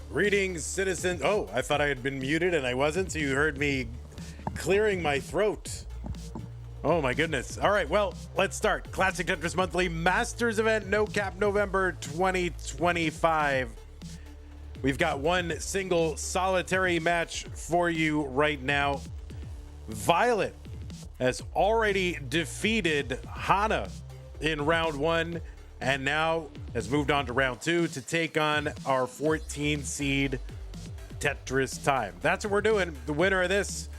Greetings, citizens. Oh, I thought I had been muted and I wasn't, so you heard me clearing my throat. Oh my goodness. All right, well, let's start. Classic Tetris Monthly Masters Event, No Cap November 2025. We've got one single solitary match for you right now. Violet has already defeated Hana in round one and now has moved on to round two to take on our 14 seed Tetristime. That's what we're doing. The winner of this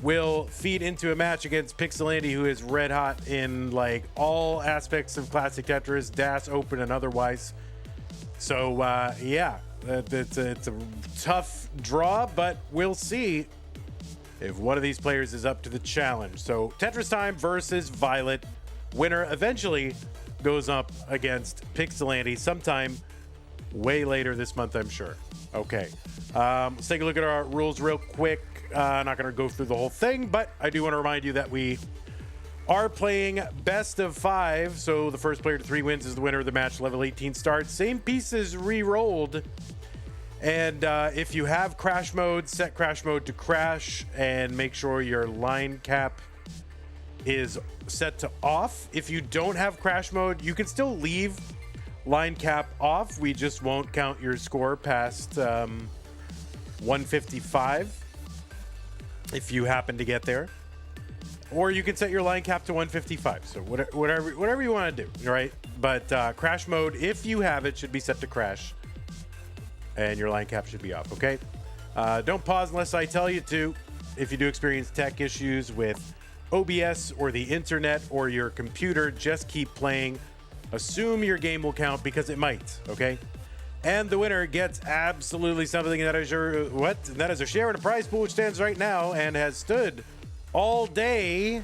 will feed into a match against Pixelandy, who is red hot in like all aspects of classic Tetris, DAS, Open, and otherwise. So yeah, it's a tough draw, but we'll see if one of these players is up to the challenge. So Tetristime versus Violet. Winner eventually goes up against Pixelandy sometime way later this month, I'm sure. Okay, let's take a look at our rules real quick. Not going to go through the whole thing, but I do want to remind you that we are playing best of 5. So the first player to 3 wins is the winner of the match. Level 18 starts. Same pieces re-rolled. And if you have crash mode, set crash mode to crash and make sure your line cap is set to off. If you don't have crash mode, you can still leave line cap off. We just won't count your score past 155 if you happen to get there. Or you can set your line cap to 155. So whatever you want to do, right? But crash mode, if you have it, should be set to crash. And your line cap should be off, okay? Don't pause unless I tell you to. If you do experience tech issues with OBS or the internet or your computer, just keep playing. Assume your game will count because it might, okay? And the winner gets absolutely something. That is your that is a share in a prize pool, which stands right now and has stood all day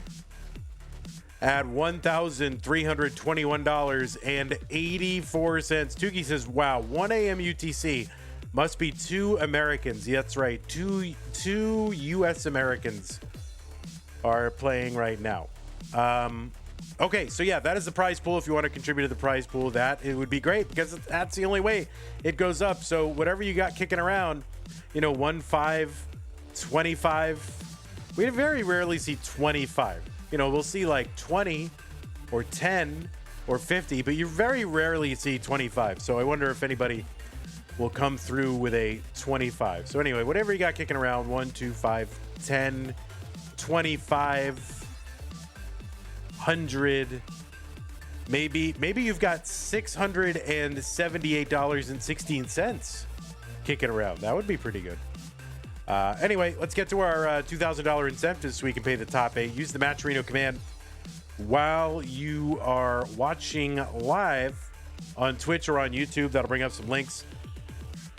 at $1,321.84. Tuki says, wow, 1 a.m. UTC must be 2 Americans. Yeah, that's right. Two US Americans are playing right now. Okay, so yeah, that is the prize pool. If you want to contribute to the prize pool, that it would be great because that's the only way it goes up. So whatever you got kicking around, 1, 5, 25. We very rarely see 25. We'll see like 20 or 10 or 50, but you very rarely see 25. So I wonder if anybody will come through with a 25. So anyway, whatever you got kicking around, 1, 2, 5, 10, 25, 100, maybe you've got $678.16 kicking around. That would be pretty good. Anyway, let's get to our $2,000 incentives so we can pay the top 8. Use the Matcherino command while you are watching live on Twitch or on YouTube. That'll bring up some links.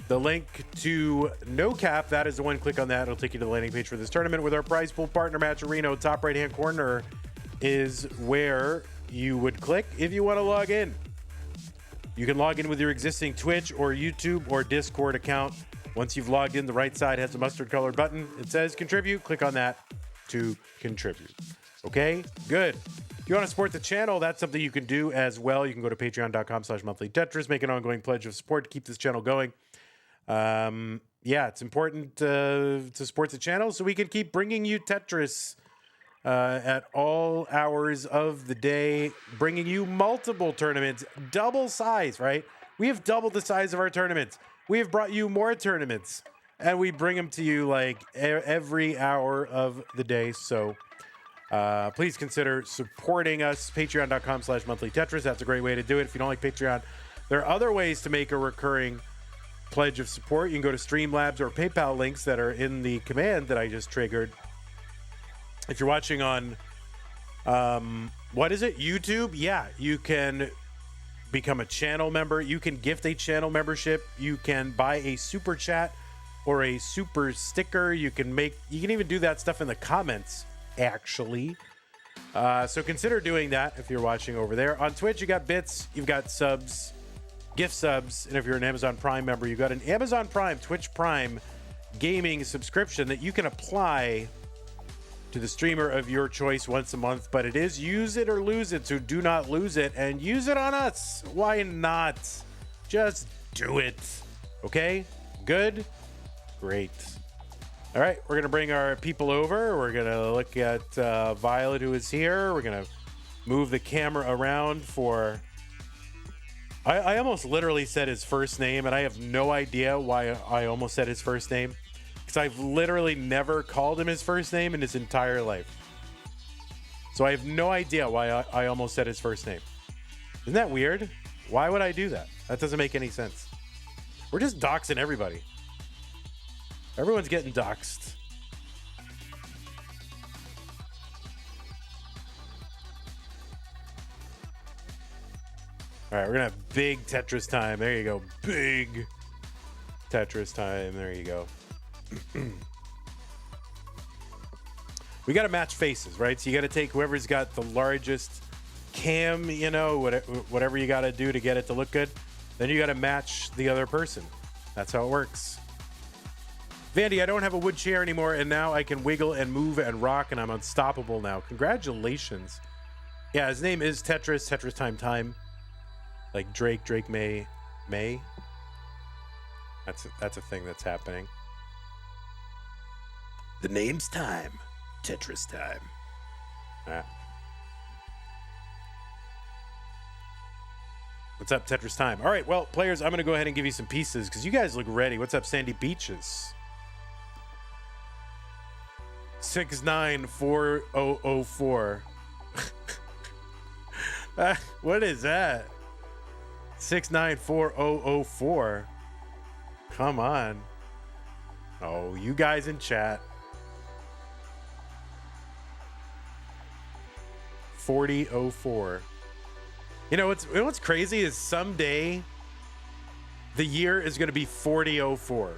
The link to No Cap, that is the one. Click on that. It'll take you to the landing page for this tournament with our prize pool partner, Matcherino. Top right-hand corner is where you would click if you want to log in. You can log in with your existing Twitch or YouTube or Discord account. Once you've logged in, the right side has a mustard colored button. It says contribute. Click on that to contribute. Okay, good. If you want to support the channel, that's something you can do as well. You can go to patreon.com/monthlytetris, make an ongoing pledge of support to keep this channel going. Yeah, it's important to support the channel so we can keep bringing you Tetris at all hours of the day, bringing you multiple tournaments, double size, right? We have doubled the size of our tournaments. We have brought you more tournaments, and we bring them to you like every hour of the day. So please consider supporting us. Patreon.com/monthlytetris. That's a great way to do it. If you don't like Patreon, there are other ways to make a recurring pledge of support. You can go to Streamlabs or PayPal links that are in the command that I just triggered. If you're watching on, YouTube? Yeah, you can become a channel member. You can gift a channel membership. You can buy a super chat or a super sticker. You can even do that stuff in the comments, actually. So consider doing that if you're watching over there. On Twitch, you got bits, you've got subs, gift subs, and if you're an Amazon Prime member, you've got an Amazon Prime, Twitch Prime gaming subscription that you can apply to the streamer of your choice once a month, but it is use it or lose it, so do not lose it and use it on us. Why not? Just do it. Okay? Good? Great. All right, we're gonna bring our people over. We're gonna look at Violet, who is here. We're gonna move the camera around for... I almost literally said his first name, and I have no idea why I almost said his first name, because I've literally never called him his first name in his entire life. So I have no idea why I almost said his first name. Isn't that weird? Why would I do that? That doesn't make any sense. We're just doxing everybody. Everyone's getting doxed. All right, we're gonna have big Tetris time. There you go. Big Tetris time. There you go. We got to match faces, right? So you got to take whoever's got the largest cam, you know, whatever you got to do to get it to look good. Then you got to match the other person. That's how it works. Vandy, I don't have a wood chair anymore, and now I can wiggle and move and rock, and I'm unstoppable now. Congratulations. Yeah, his name is Tetris. Tetristime. Like Drake May. That's a thing that's happening. The name's time. Tetristime. Ah. What's up, Tetristime? All right, well, players, I'm going to go ahead and give you some pieces because you guys look ready. What's up, Sandy Beaches? 694004. What is that? 694004. Come on. Oh, you guys in chat. 4004. You know what's crazy is someday the year is going to be 4004.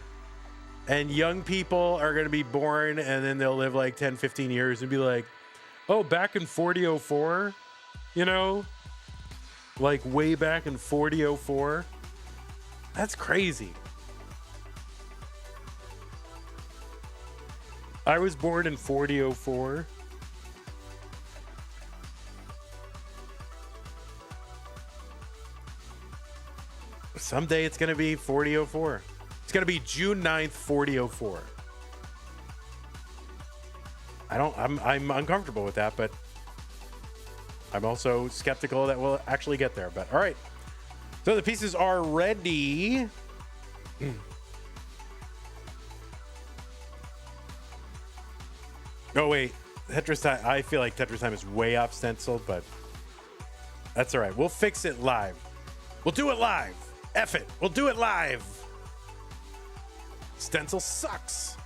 And young people are going to be born and then they'll live like 10, 15 years and be like, "Oh, back in 4004, you know, like way back in 4004." That's crazy. I was born in 4004. Someday it's going to be 4004. It's going to be June 9th, 4004. I'm uncomfortable with that, but I'm also skeptical that we'll actually get there. But all right. So the pieces are ready. Oh, wait. Tetris, I feel like Tetris time is way off stenciled, but that's all right. We'll fix it live. We'll do it live. F it. We'll do it live. Stencil sucks.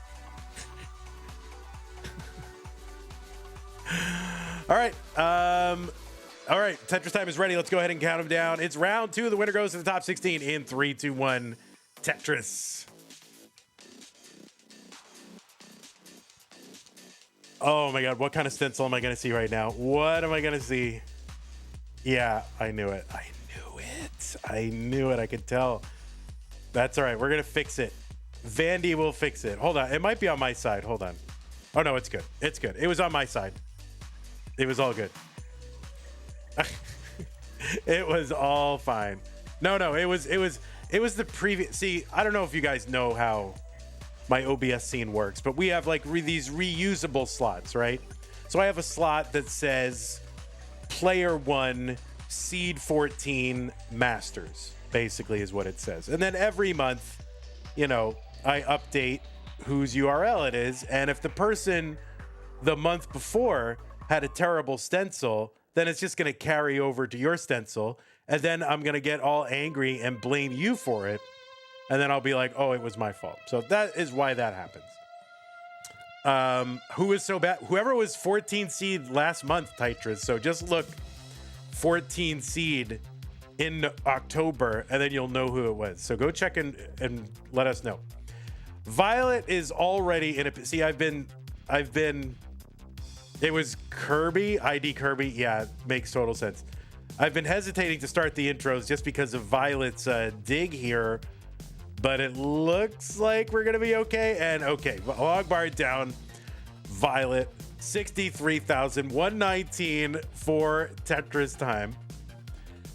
All right. All right. Tetris time is ready. Let's go ahead and count them down. It's round 2. The winner goes to the top 16 in 3, 2, 1. Tetris. Oh my God. What kind of stencil am I going to see right now? What am I going to see? Yeah, I knew it. I knew it. I could tell. That's all right. We're going to fix it. Vandy will fix it. Hold on. It might be on my side. Hold on. Oh, no, it's good. It's good. It was on my side. It was all good. It was all fine. No, it was the previous. See, I don't know if you guys know how my OBS scene works, but we have like these reusable slots, right? So I have a slot that says player 1 seed 14 masters, basically is what it says. And then every month, you know, I update whose URL it is. And if the person the month before had a terrible stencil, then it's just going to carry over to your stencil. And then I'm going to get all angry and blame you for it. And then I'll be like, oh, it was my fault. So that is why that happens. Who is so bad? Whoever was 14 seed last month, Tetris. So just look 14 seed in October, and then you'll know who it was. So go check and let us know. Violet is already in a... See, I've been... It was Kirby, ID Kirby. Yeah, makes total sense. I've been hesitating to start the intros just because of Violet's dig here, but it looks like we're going to be okay. And okay, log bar down. Violet 63,119 for Tetristime.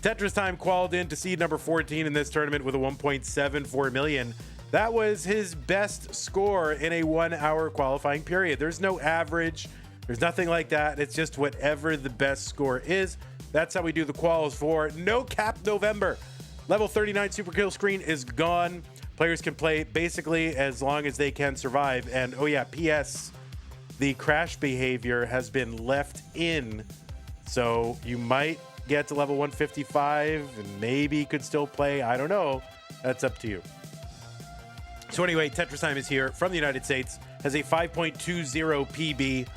Tetristime qualified in to seed number 14 in this tournament with a 1.74 million. That was his best score in a 1 hour qualifying period. There's no average. There's nothing like that. It's just whatever the best score is. That's how we do the quals for No Cap November. Level 39 super kill screen is gone. Players can play basically as long as they can survive. And oh yeah, PS, the crash behavior has been left in. So you might get to level 155 and maybe could still play. I don't know. That's up to you. So anyway, Tetristime is here from the United States, has a 5.20 PB.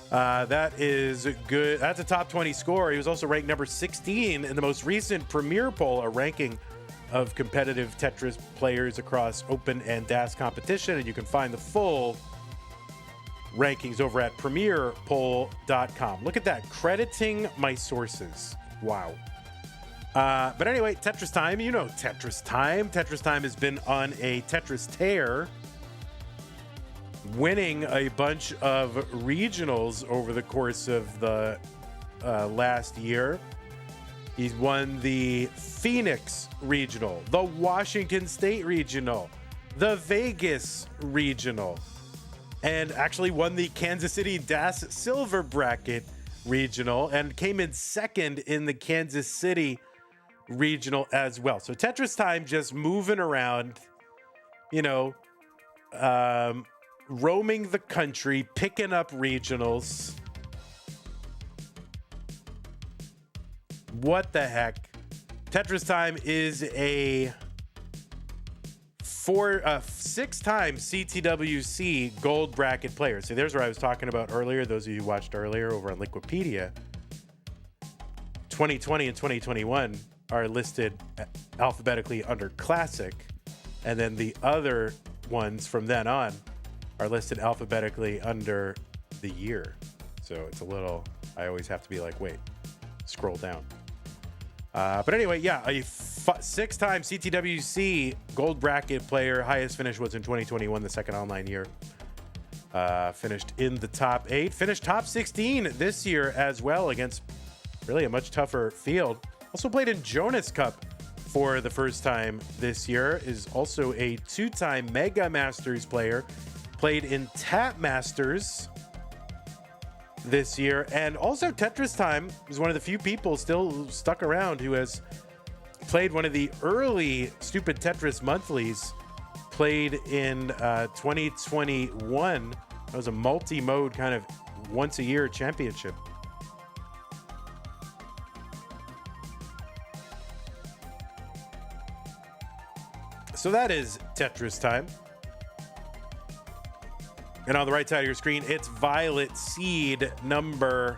That is good. That's a top 20 score. He was also ranked number 16 in the most recent Premier poll, a ranking of competitive Tetris players across open and DAS competition. And you can find the full rankings over at premierpoll.com. Look at that, crediting my sources. Wow. But anyway, Tetristime, you know Tetristime. Tetristime has been on a Tetris tear, winning a bunch of regionals over the course of the last year. He's won the Phoenix Regional, the Washington State Regional, the Vegas Regional, and actually won the Kansas City DAS Silver Bracket Regional and came in second in the Kansas City Regional as well. So Tetristime just moving around, you know, roaming the country, picking up regionals. What the heck? Tetristime is a six-time CTWC gold bracket player. So there's where I was talking about earlier. Those of you who watched earlier over on Liquipedia, 2020 and 2021 are listed alphabetically under classic, and then the other ones from then on are listed alphabetically under the year. So it's a little, I always have to be like, wait, scroll down. But anyway, yeah, a six-time CTWC gold bracket player. Highest finish was in 2021, the second online year. Finished in the top 8. Finished top 16 this year as well against really a much tougher field. Also played in Jonas Cup for the first time this year. Is also a 2-time Mega Masters player. Played in Tap Masters this year, and also Tetristime is one of the few people still stuck around who has played one of the early Stupid Tetris monthlies, played in 2021. That was a multi-mode kind of once a year championship. So that is Tetristime. And on the right side of your screen, it's Violet Seed number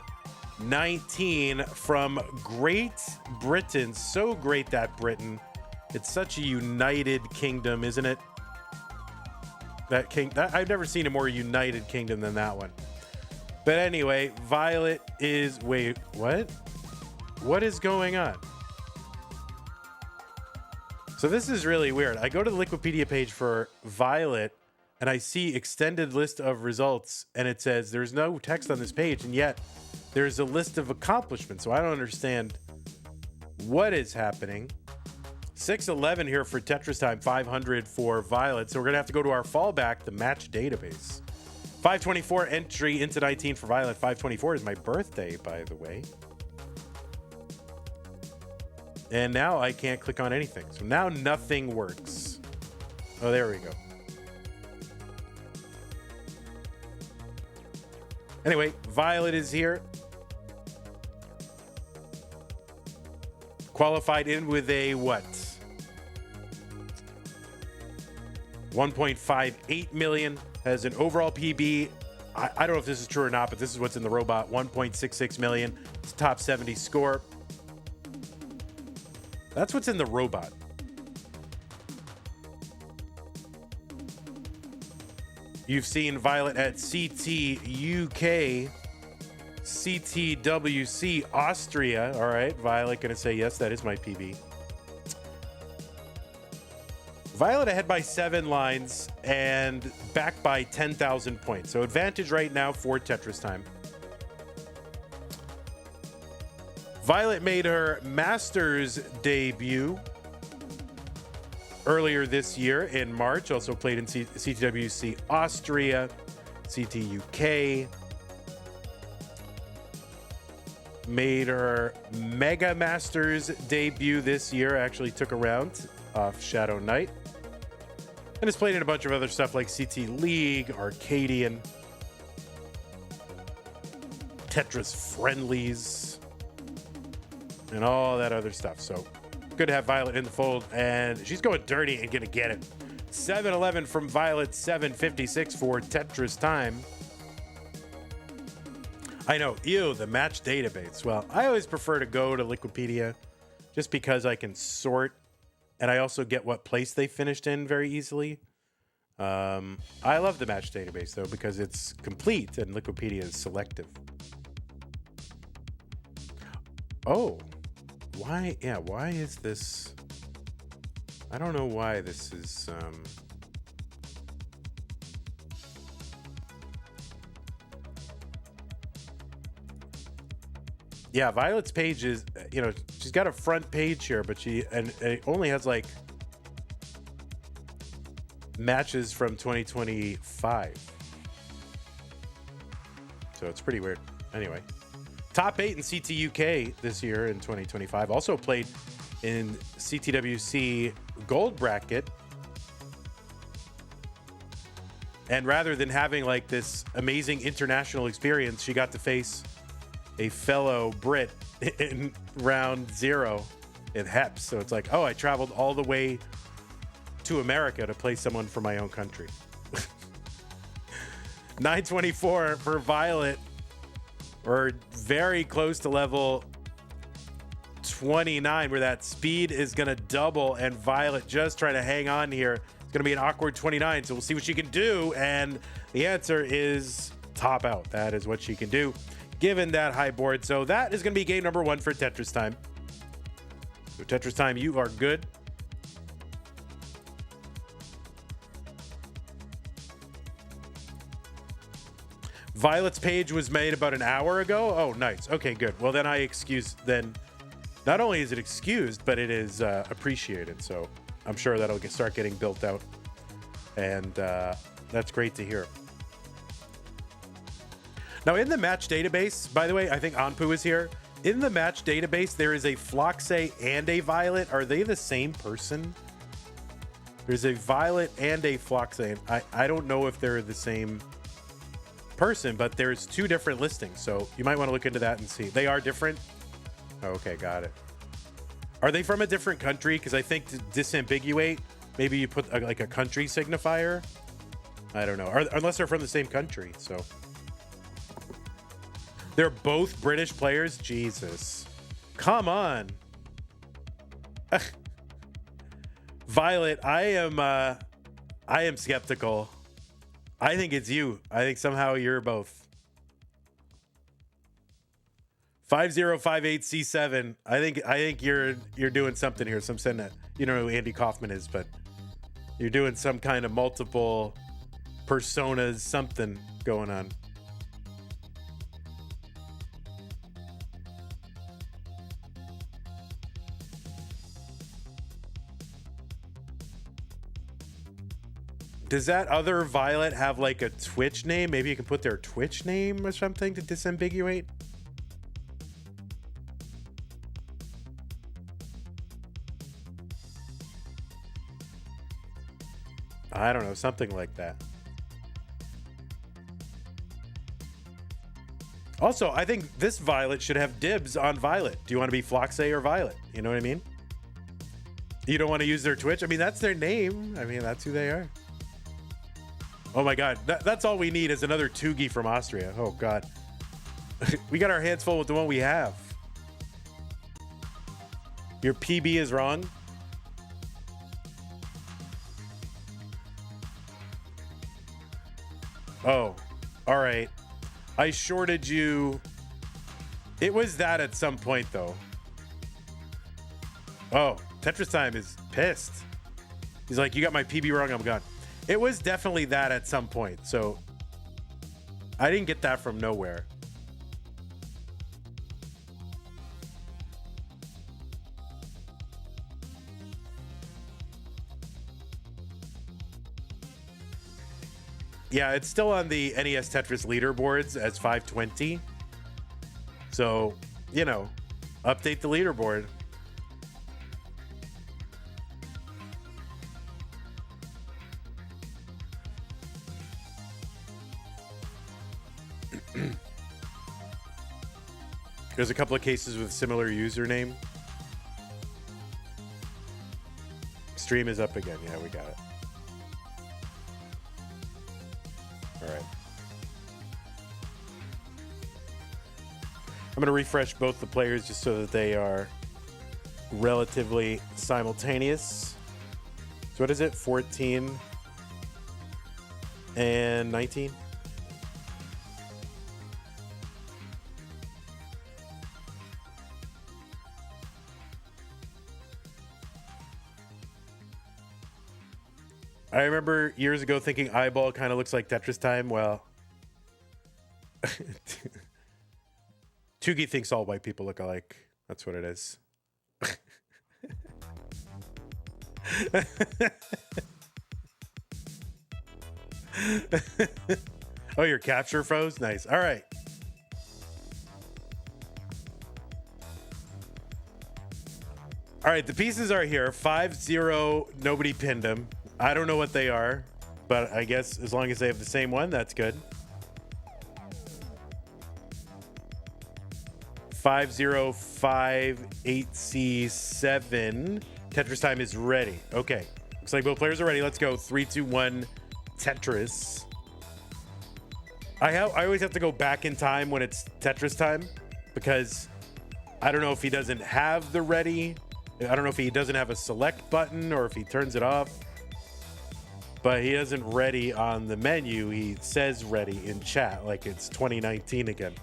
19 from Great Britain. So great, that Britain. It's such a united kingdom, isn't it? I've never seen a more united kingdom than that one. But anyway, Violet is... Wait, what? What is going on? So this is really weird. I go to the Liquipedia page for Violet, and I see extended list of results, and it says there's no text on this page, and yet there's a list of accomplishments. So I don't understand what is happening. 611 here for Tetristime, 500 for Violet. So we're gonna have to go to our fallback, the match database. 524 entry into 19 for Violet. 524 is my birthday, by the way. And now I can't click on anything. So now nothing works. Oh, there we go. Anyway, Violet is here. Qualified in with a what? 1.58 million. Has an overall PB. I don't know if this is true or not, but this is what's in the robot. 1.66 million. It's a top 70 score. That's what's in the robot. You've seen Violet at CT UK, CTWC Austria. All right, Violet gonna say yes, that is my PB. Violet ahead by 7 lines and back by 10,000 points. So advantage right now for Tetristime. Violet made her Masters debut earlier this year in March. Also played in CTWC Austria, CT UK. Made her Mega Masters debut this year. Actually took a round off Shadow Knight. And has played in a bunch of other stuff like CT League, Arcadian, Tetris Friendlies, and all that other stuff. So good to have Violet in the fold, and she's going dirty and gonna get it. 7-11 from Violet, 7:56 for Tetristime. I know, ew, the match database. Well, I always prefer to go to Liquipedia just because I can sort, and I also get what place they finished in very easily. I love the match database though because it's complete and Liquipedia is selective. Oh. Why? Yeah, why is this? I don't know why this is. Yeah, Violet's page is, you know, she's got a front page here, but and it only has like matches from 2025. So it's pretty weird. Anyway. Top 8 in CT UK this year in 2025. Also played in CTWC Gold Bracket. And rather than having like this amazing international experience, she got to face a fellow Brit in round 0 in HEPS. So it's like, oh, I traveled all the way to America to play someone from my own country. 924 for Violet. We're very close to level 29, where that speed is going to double, and Violet just trying to hang on here. It's going to be an awkward 29, so we'll see what she can do, and the answer is top out. That is what she can do, given that high board. So that is going to be game number 1 for Tetristime. So Tetristime, you are good. Violet's page was made about an hour ago. Oh, nice. Okay, good. Well, then then not only is it excused, but it is appreciated. So I'm sure that'll start getting built out. And that's great to hear. Now, in the match database, by the way, I think Anpu is here. In the match database, there is a Floxe and a Violet. Are they the same person? There's a Violet and a Floxe. I don't know if they're the same person, but there's 2 different listings, so you might want to look into that and see. They are different. Okay, got it. Are they from a different country? Because I think to disambiguate, maybe you put like a country signifier. I don't know, unless they're from the same country. So they're both British players. Jesus, come on. Violet, I am skeptical. I think it's you. I think somehow you're both. 5058C7. I think you're doing something here. So I'm saying that you know who Andy Kaufman is, but you're doing some kind of multiple personas, something going on. Does that other Violet have like a Twitch name? Maybe you can put their Twitch name or something to disambiguate. I don't know, something like that. Also, I think this Violet should have dibs on Violet. Do you want to be Floxe or Violet? You know what I mean? You don't want to use their Twitch? I mean, that's their name. I mean, that's who they are. Oh my God, that's all we need is another Tugi from Austria. Oh God. We got our hands full with the one we have. Your PB is wrong. Oh, all right. I shorted you. It was that at some point though. Oh, Tetristime is pissed. He's like, you got my PB wrong, I'm gone. It was definitely that at some point. So I didn't get that from nowhere. Yeah, it's still on the NES Tetris leaderboards as 520. So, you know, update the leaderboard. There's a couple of cases with similar username. Stream is up again. Yeah, we got it. All right. I'm going to refresh both the players just so that they are relatively simultaneous. So what is it? 14 and 19? I remember years ago thinking Eyeball kind of looks like Tetristime. Well, Tugi thinks all white people look alike. That's what it is. Oh, your capture froze? Nice. All right. All right, the pieces are here. 5-0, nobody pinned them. I don't know what they are, but I guess as long as they have the same one, that's good. 5-0-5-8-C-7. Tetristime is ready. Okay. Looks like both players are ready. Let's go. 3, 2, 1, Tetris. I always have to go back in time when it's Tetris time because I don't know if he doesn't have the ready. I don't know if he doesn't have a select button or if he turns it off. But he isn't ready on the menu. He says ready in chat like it's 2019 again.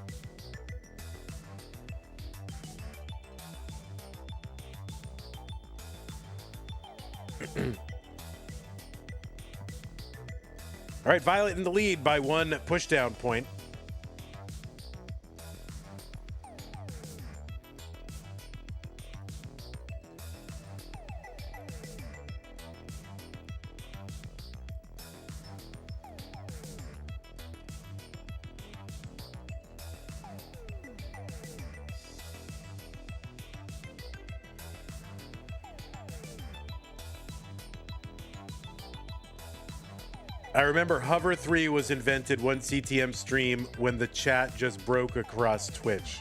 All right, Violet in the lead by 1 pushdown point. I remember Hover 3 was invented one CTM stream when the chat just broke across Twitch.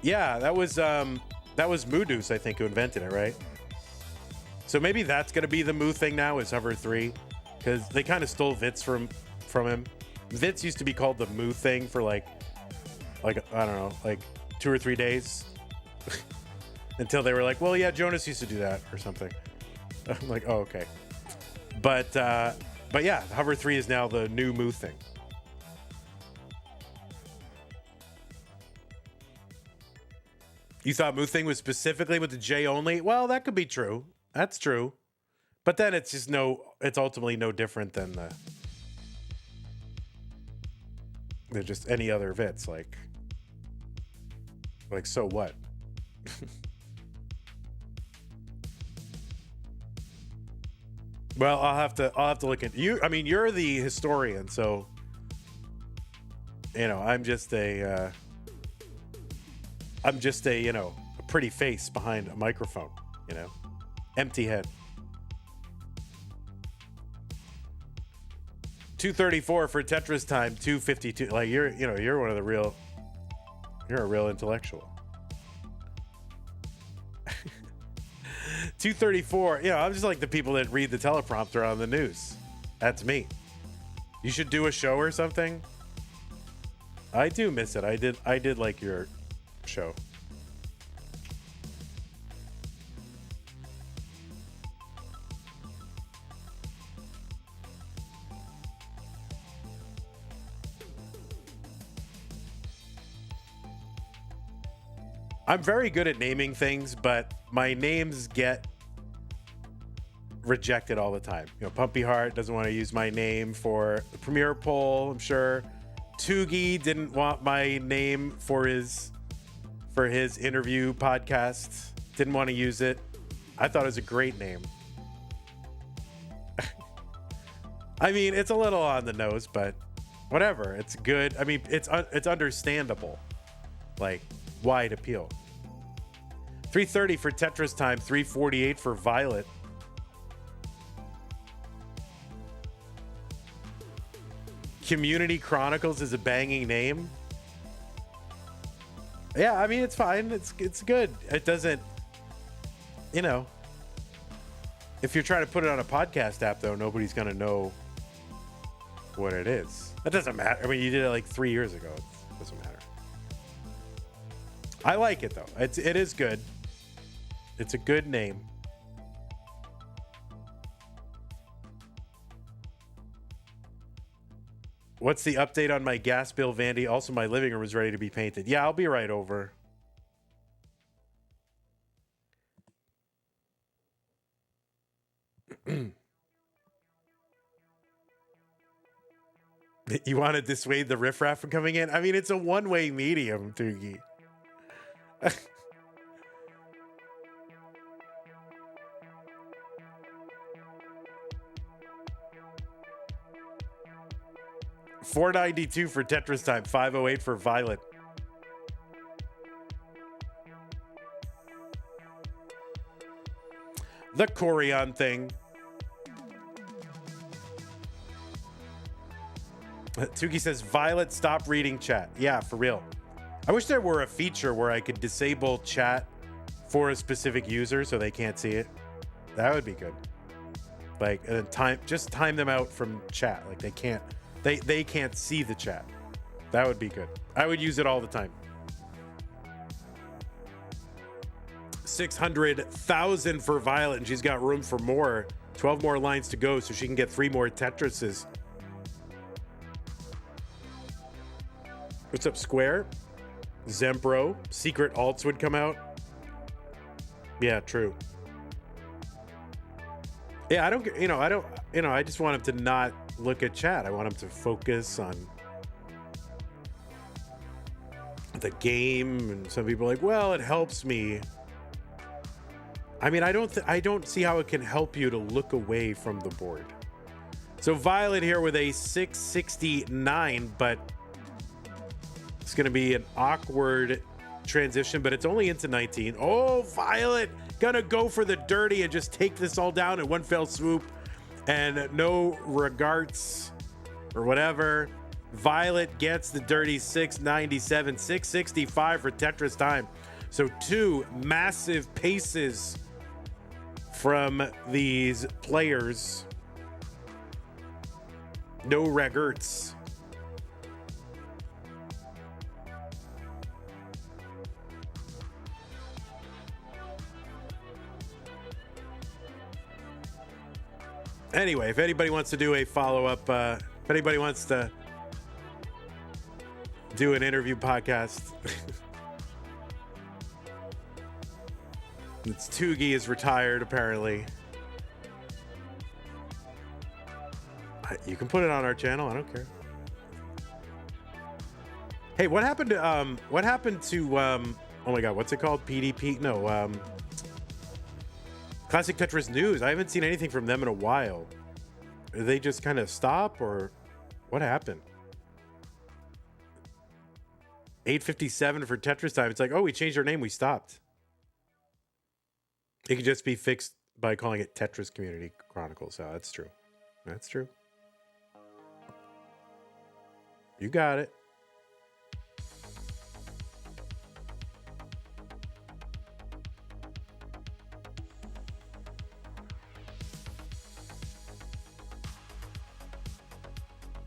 Yeah, that was Moodoos, I think, who invented it, right? So maybe that's gonna be the Moo thing now, is Hover 3, because they kind of stole Vits from him. Vits used to be called the Moo thing for like I don't know, like 2 or 3 days, until they were like, well, yeah, Jonas used to do that or something. I'm like, oh, okay, but yeah, Hover 3 is now the new Moo thing. You thought Moo thing was specifically with the J only? Well, that could be true. That's true. But then it's just it's ultimately no different than they're just any other Vits. Like, so what? Well, I'll have to look at you. I mean, you're the historian, so you know, I'm just a you know, a pretty face behind a microphone, you know, empty head. 234 for Tetristime, 252. Like you're one of the real. You're a real intellectual. 234. You know, I'm just like the people that read the teleprompter on the news. That's me. You should do a show or something. I do miss it. I did like your show. I'm very good at naming things, but my names get rejected all the time. Pumpy Heart doesn't want to use my name for the premiere poll, I'm sure. Toogie didn't want my name for his interview podcast. Didn't want to use it. I thought it was a great name. I mean, it's a little on the nose, but whatever. It's good. I mean, it's understandable. Like, wide appeal. 330 for Tetristime, 348 for Violet. Community Chronicles is a banging name. Yeah, I mean, it's fine. It's good. It doesn't, if you're trying to put it on a podcast app, though, nobody's going to know what it is. That doesn't matter. I mean, you did it like 3 years ago. It doesn't matter. I like it, though. It is good. It's a good name. What's the update on my gas bill, Vandy? Also, my living room is ready to be painted. Yeah, I'll be right over. You want to dissuade the riffraff from coming in? I mean, it's a one-way medium, Toogie. $4.92 for Tetristime, $5.08 for Violet. The Corion thing. Tuki says, Violet, stop reading chat. Yeah, for real. I wish there were a feature where I could disable chat for a specific user so they can't see it. That would be good. Like, and then time them out from chat. Like, they can't see the chat. That would be good. I would use it all the time. 600,000 for Violet, and she's got room for more. 12 more lines to go, so she can get 3 more Tetrises. What's up, Square? Zempro. Secret alts would come out. Yeah, true. Yeah, I just want him to not look at chat. I want him to focus on the game. And some people are like, well, it helps me. I mean, I don't see how it can help you to look away from the board. So Violet here with a 669, but it's going to be an awkward transition, but it's only into 19. Oh, Violet gonna go for the dirty and just take this all down in one fell swoop, and no regards or whatever. Violet gets the dirty 697, 665 for Tetristime. So 2 massive paces from these players. No regards. Anyway, if anybody wants to do a follow-up, if anybody wants to do an interview podcast, it's Toogie is retired, apparently. You can put it on our channel. I don't care. Hey, what happened to oh my God, what's it called? PDP? No, Classic Tetris News. I haven't seen anything from them in a while. Did they just kind of stop, or what happened? 857 for Tetristime. It's like, oh, we changed our name. We stopped. It could just be fixed by calling it Tetris Community Chronicles. Oh, that's true. That's true. You got it.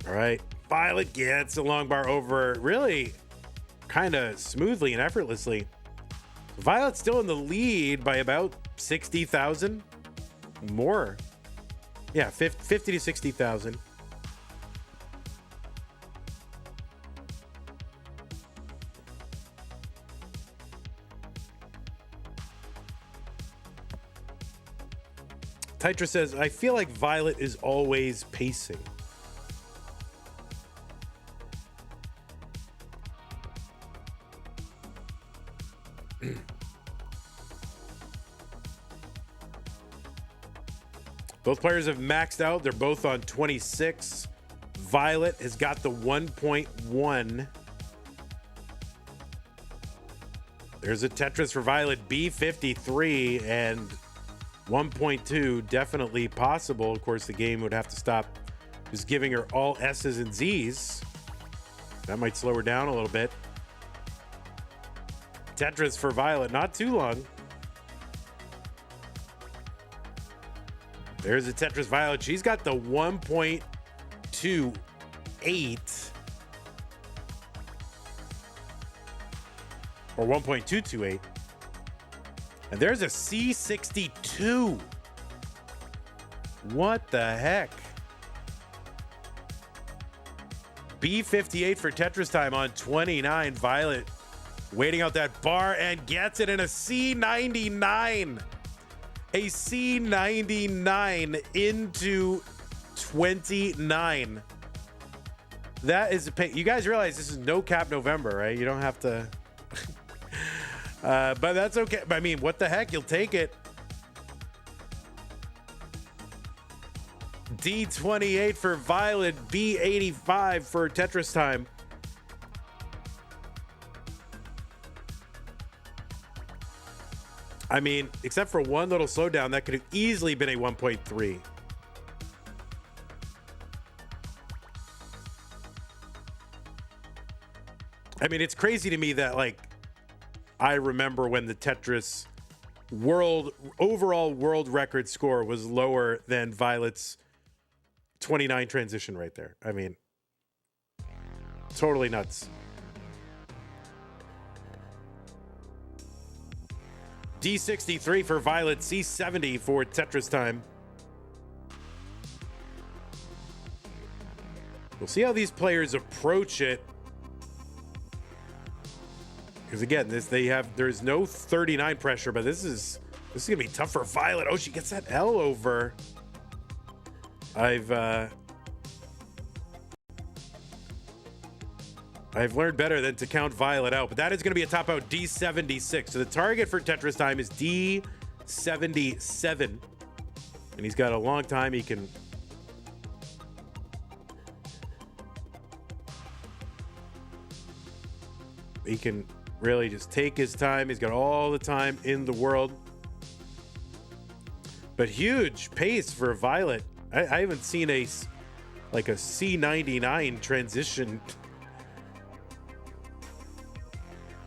All right. Violet gets a long bar over really kind of smoothly and effortlessly. Violet's still in the lead by about 60,000 more. Yeah, 50 to 60,000. Tetris says, I feel like Violet is always pacing. Both players have maxed out. They're both on 26. Violet has got the 1.1. There's a Tetris for Violet, B53, and 1.2 definitely possible. Of course, the game would have to stop just giving her all S's and Z's. That might slow her down a little bit. Tetris for Violet, not too long. There's a Tetris Violet. She's got the 1.28 or 1.228. And there's a C62. What the heck? B58 for Tetristime on 29. Violet waiting out that bar and gets it in a C99. A C99 into 29. That is a pay. You guys realize this is no cap November, right? You don't have to. But that's okay. I mean, what the heck? You'll take it. D28 for Violet, B85 for Tetristime. I mean, except for one little slowdown, that could have easily been a 1.3. I mean, it's crazy to me that, like, I remember when the Tetris overall world record score was lower than Violet's 29 transition right there. I mean, totally nuts. D63 for Violet, C70 for Tetristime. We'll see how these players approach it. Because again, there's no 39 pressure, but this is gonna be tough for Violet. Oh, she gets that L over. I've learned better than to count Violet out, but that is going to be a top out D76. So the target for Tetristime is D77, and he's got a long time. He can really just take his time. He's got all the time in the world, but huge pace for Violet. I haven't seen a C99 transition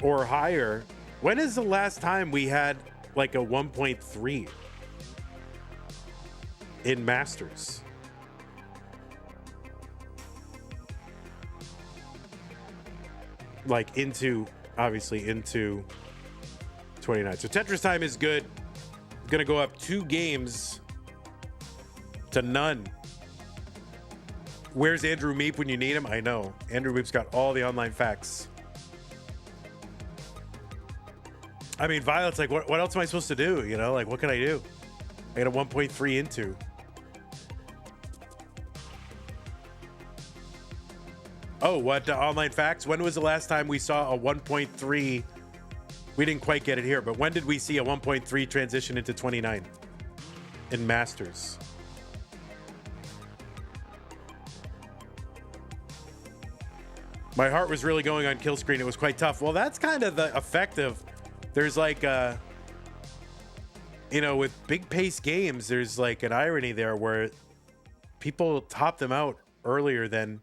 or higher. When is the last time we had like a 1.3 in Masters? Like obviously into 29. So Tetristime is good. Gonna go up 2 games to none. Where's Andrew Meep when you need him? I know. Andrew Meep's got all the online facts. I mean, Violet's like, what else am I supposed to do? You know, like, what can I do? I got a 1.3 into. Oh, what online facts? When was the last time we saw a 1.3? We didn't quite get it here, but when did we see a 1.3 transition into 29 in Masters? My heart was really going on kill screen. It was quite tough. Well, that's kind of the effect of, there's like, with big pace games, there's like an irony there where people top them out earlier than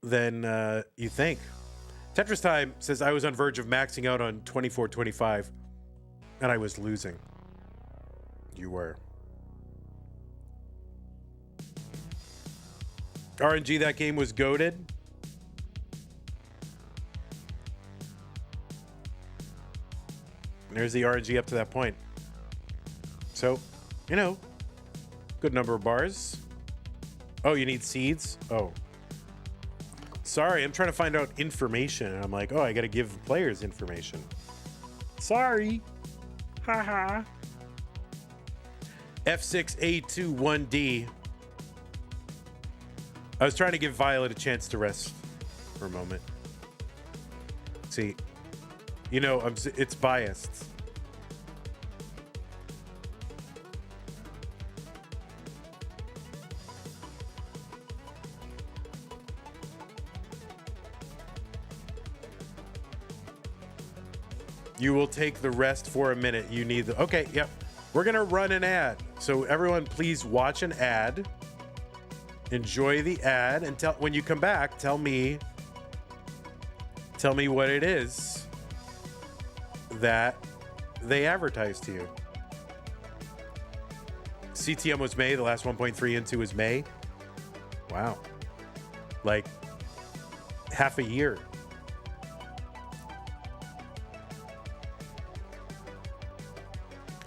you think. Tetristime says, I was on verge of maxing out on 24-25 and I was losing. You were. RNG, that game was goated. There's the RNG up to that point. So, good number of bars. Oh, you need seeds? Oh. Sorry, I'm trying to find out information. And I'm like, oh, I got to give players information. Sorry. Haha. F6A21D. I was trying to give Violet a chance to rest for a moment. See, you know, it's biased. You will take the rest for a minute. You need the, okay, yep. We're gonna run an ad. So everyone please watch an ad. Enjoy the ad, and when you come back, tell me what it is that they advertised to you. CTM was May, the last 1.3 into was May. Wow. Like half a year.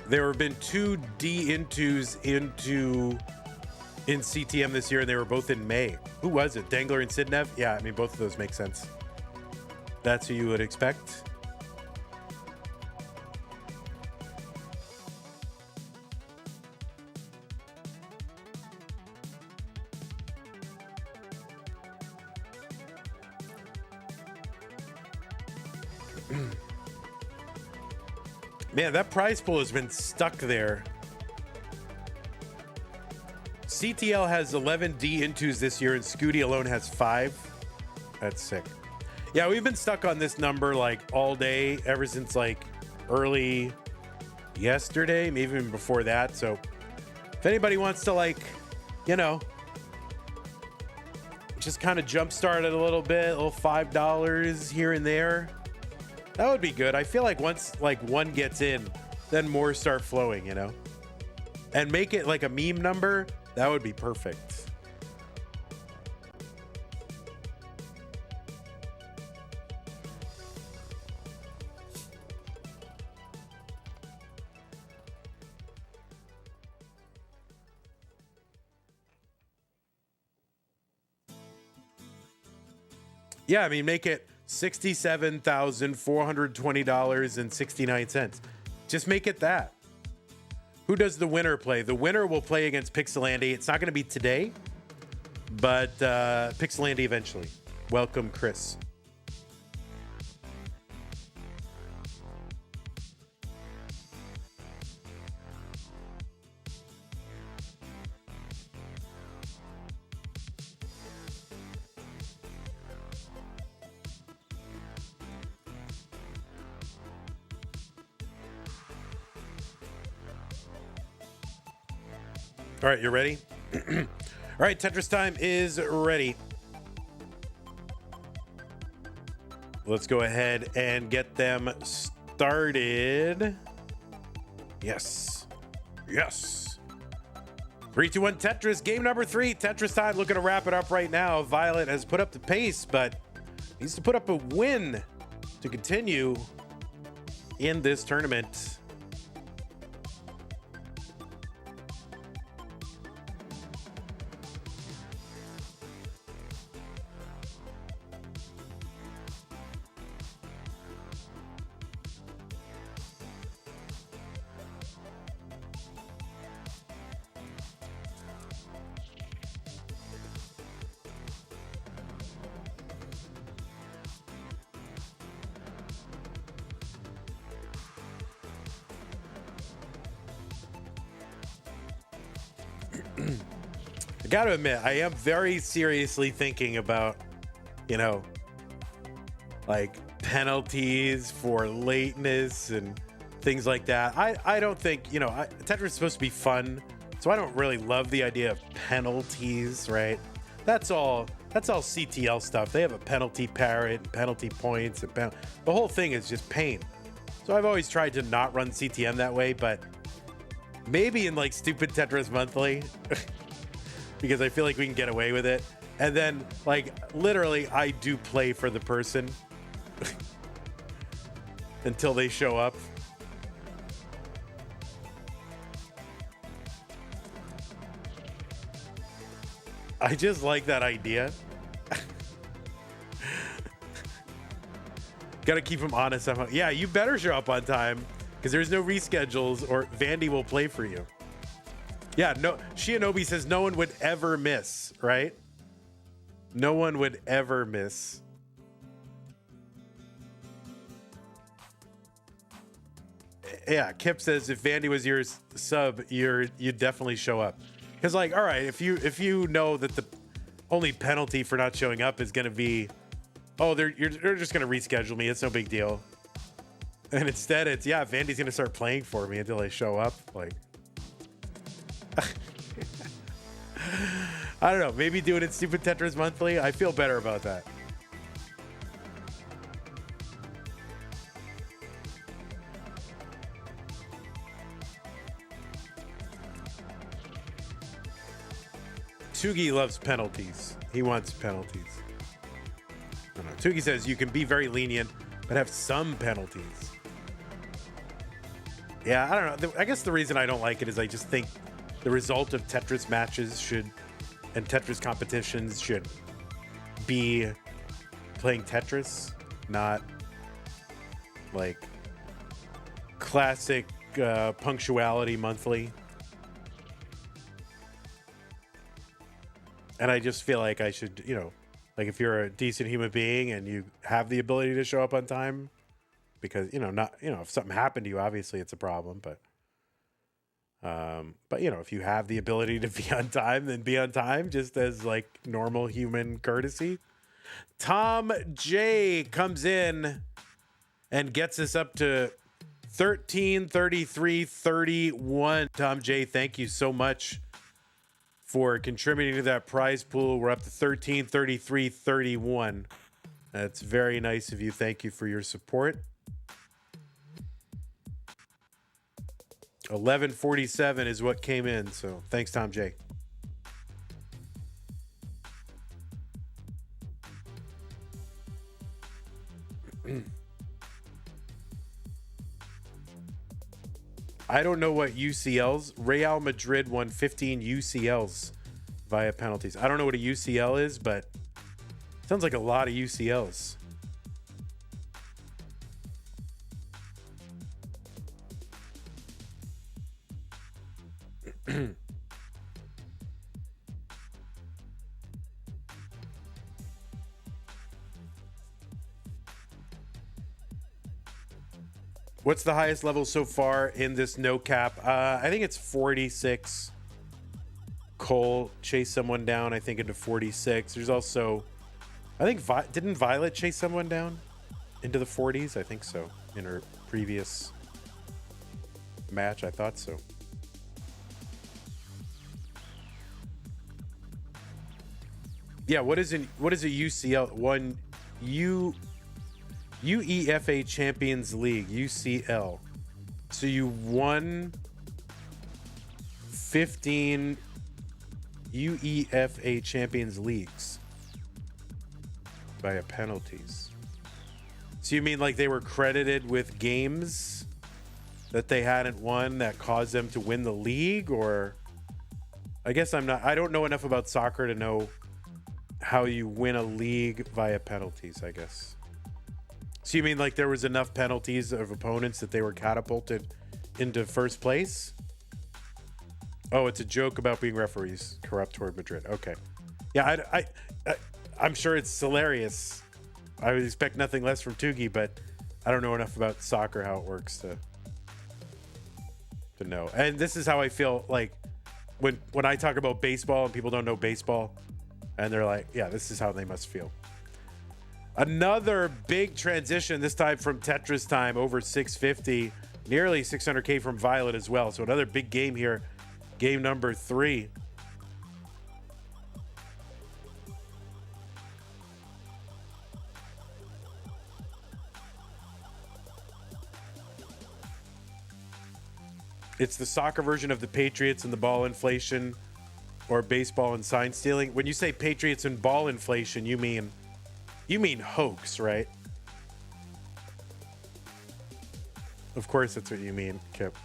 There have been 2 D-intos in CTM this year, and they were both in May. Who was it? Dangler and Sidnev? Yeah, I mean, both of those make sense. That's who you would expect. Man, that prize pool has been stuck there. CTL has 11 D-intos this year, and Scooty alone has 5. That's sick. Yeah, we've been stuck on this number like all day, ever since like early yesterday, maybe even before that. So if anybody wants to, like, you know, just kind of jumpstart it a little bit, a little $5 here and there, that would be good. I feel like once like one gets in, then more start flowing, you know? And make it like a meme number, that would be perfect. Yeah, I mean, make it $67,420.69. Just make it that. Who does the winner play? The winner will play against Pixelandy. It's not going to be today, but Pixelandy eventually. Welcome, Chris. All right, you ready? All right, Tetristime is ready. Let's go ahead and get them started. Yes. Yes. 3, 2, 1, Tetris. Game number 3. Tetristime looking to wrap it up right now. Violet has put up the pace, but needs to put up a win to continue in this tournament. I gotta admit, I am very seriously thinking about, you know, like penalties for lateness and things like that. I don't think, you know, Tetris is supposed to be fun, so I don't really love the idea of penalties, right? That's all CTL stuff. They have a penalty parrot, and penalty points, and the whole thing is just pain. So I've always tried to not run CTM that way, but maybe in like stupid Tetris Monthly, because I feel like we can get away with it. And then, like, literally, I do play for the person until they show up. I just like that idea. Gotta keep him honest somehow. Yeah, you better show up on time, because there's no reschedules or Vandy will play for you. Yeah, no, Shinobi says no one would ever miss, right? No one would ever miss. Yeah, Kip says if Vandy was your sub, you'd definitely show up. Because like, all right, if you know that the only penalty for not showing up is gonna be, oh, they're just gonna reschedule me, it's no big deal. And instead it's, yeah, Vandy's gonna start playing for me until I show up. Like I don't know, maybe doing it Stupid Tetris Monthly, I feel better about that. Tugi loves penalties. He wants penalties. I don't know. Tugi says you can be very lenient, but have some penalties. Yeah, I don't know. I guess the reason I don't like it is I just think the result of Tetris matches and Tetris competitions should be playing Tetris, not like classic punctuality monthly. And I just feel like I should, like if you're a decent human being and you have the ability to show up on time, because, if something happened to you, obviously it's a problem, but if you have the ability to be on time, then be on time just as like normal human courtesy. Tom J comes in and gets us up to 1333.31. Tom J, thank you so much for contributing to that prize pool. We're up to 1333.31. That's very nice of you. Thank you for your support. 1147 is what came in, so thanks, Tom J. I don't know what UCLs. Real Madrid won 15 UCLs via penalties. I don't know what a UCL is, but it sounds like a lot of UCLs. What's the highest level so far in this no cap? I think it's 46. Cole chased someone down, I think, into 46. There's also, I think, didn't Violet chase someone down into the 40s? I think so. In her previous match, I thought so. Yeah, what is a UCL? One UEFA Champions League, UCL. So you won 15 UEFA Champions Leagues via penalties. So you mean like they were credited with games that they hadn't won that caused them to win the league? Or I guess I don't know enough about soccer to know how you win a league via penalties, I guess. So you mean like there was enough penalties of opponents that they were catapulted into first place? Oh, it's a joke about being referees corrupt toward Madrid. Okay. Yeah, I'm sure it's hilarious. I would expect nothing less from Tugi, but I don't know enough about soccer, how it works to know. And this is how I feel like when I talk about baseball and people don't know baseball and they're like, yeah, this is how they must feel. Another big transition, this time from Tetristime, over 650, nearly 600K from Violet as well. So another big game here, game number 3. It's the soccer version of the Patriots and the ball inflation, or baseball and sign stealing. When you say Patriots and ball inflation, you mean hoax, right? Of course that's what you mean, Kip.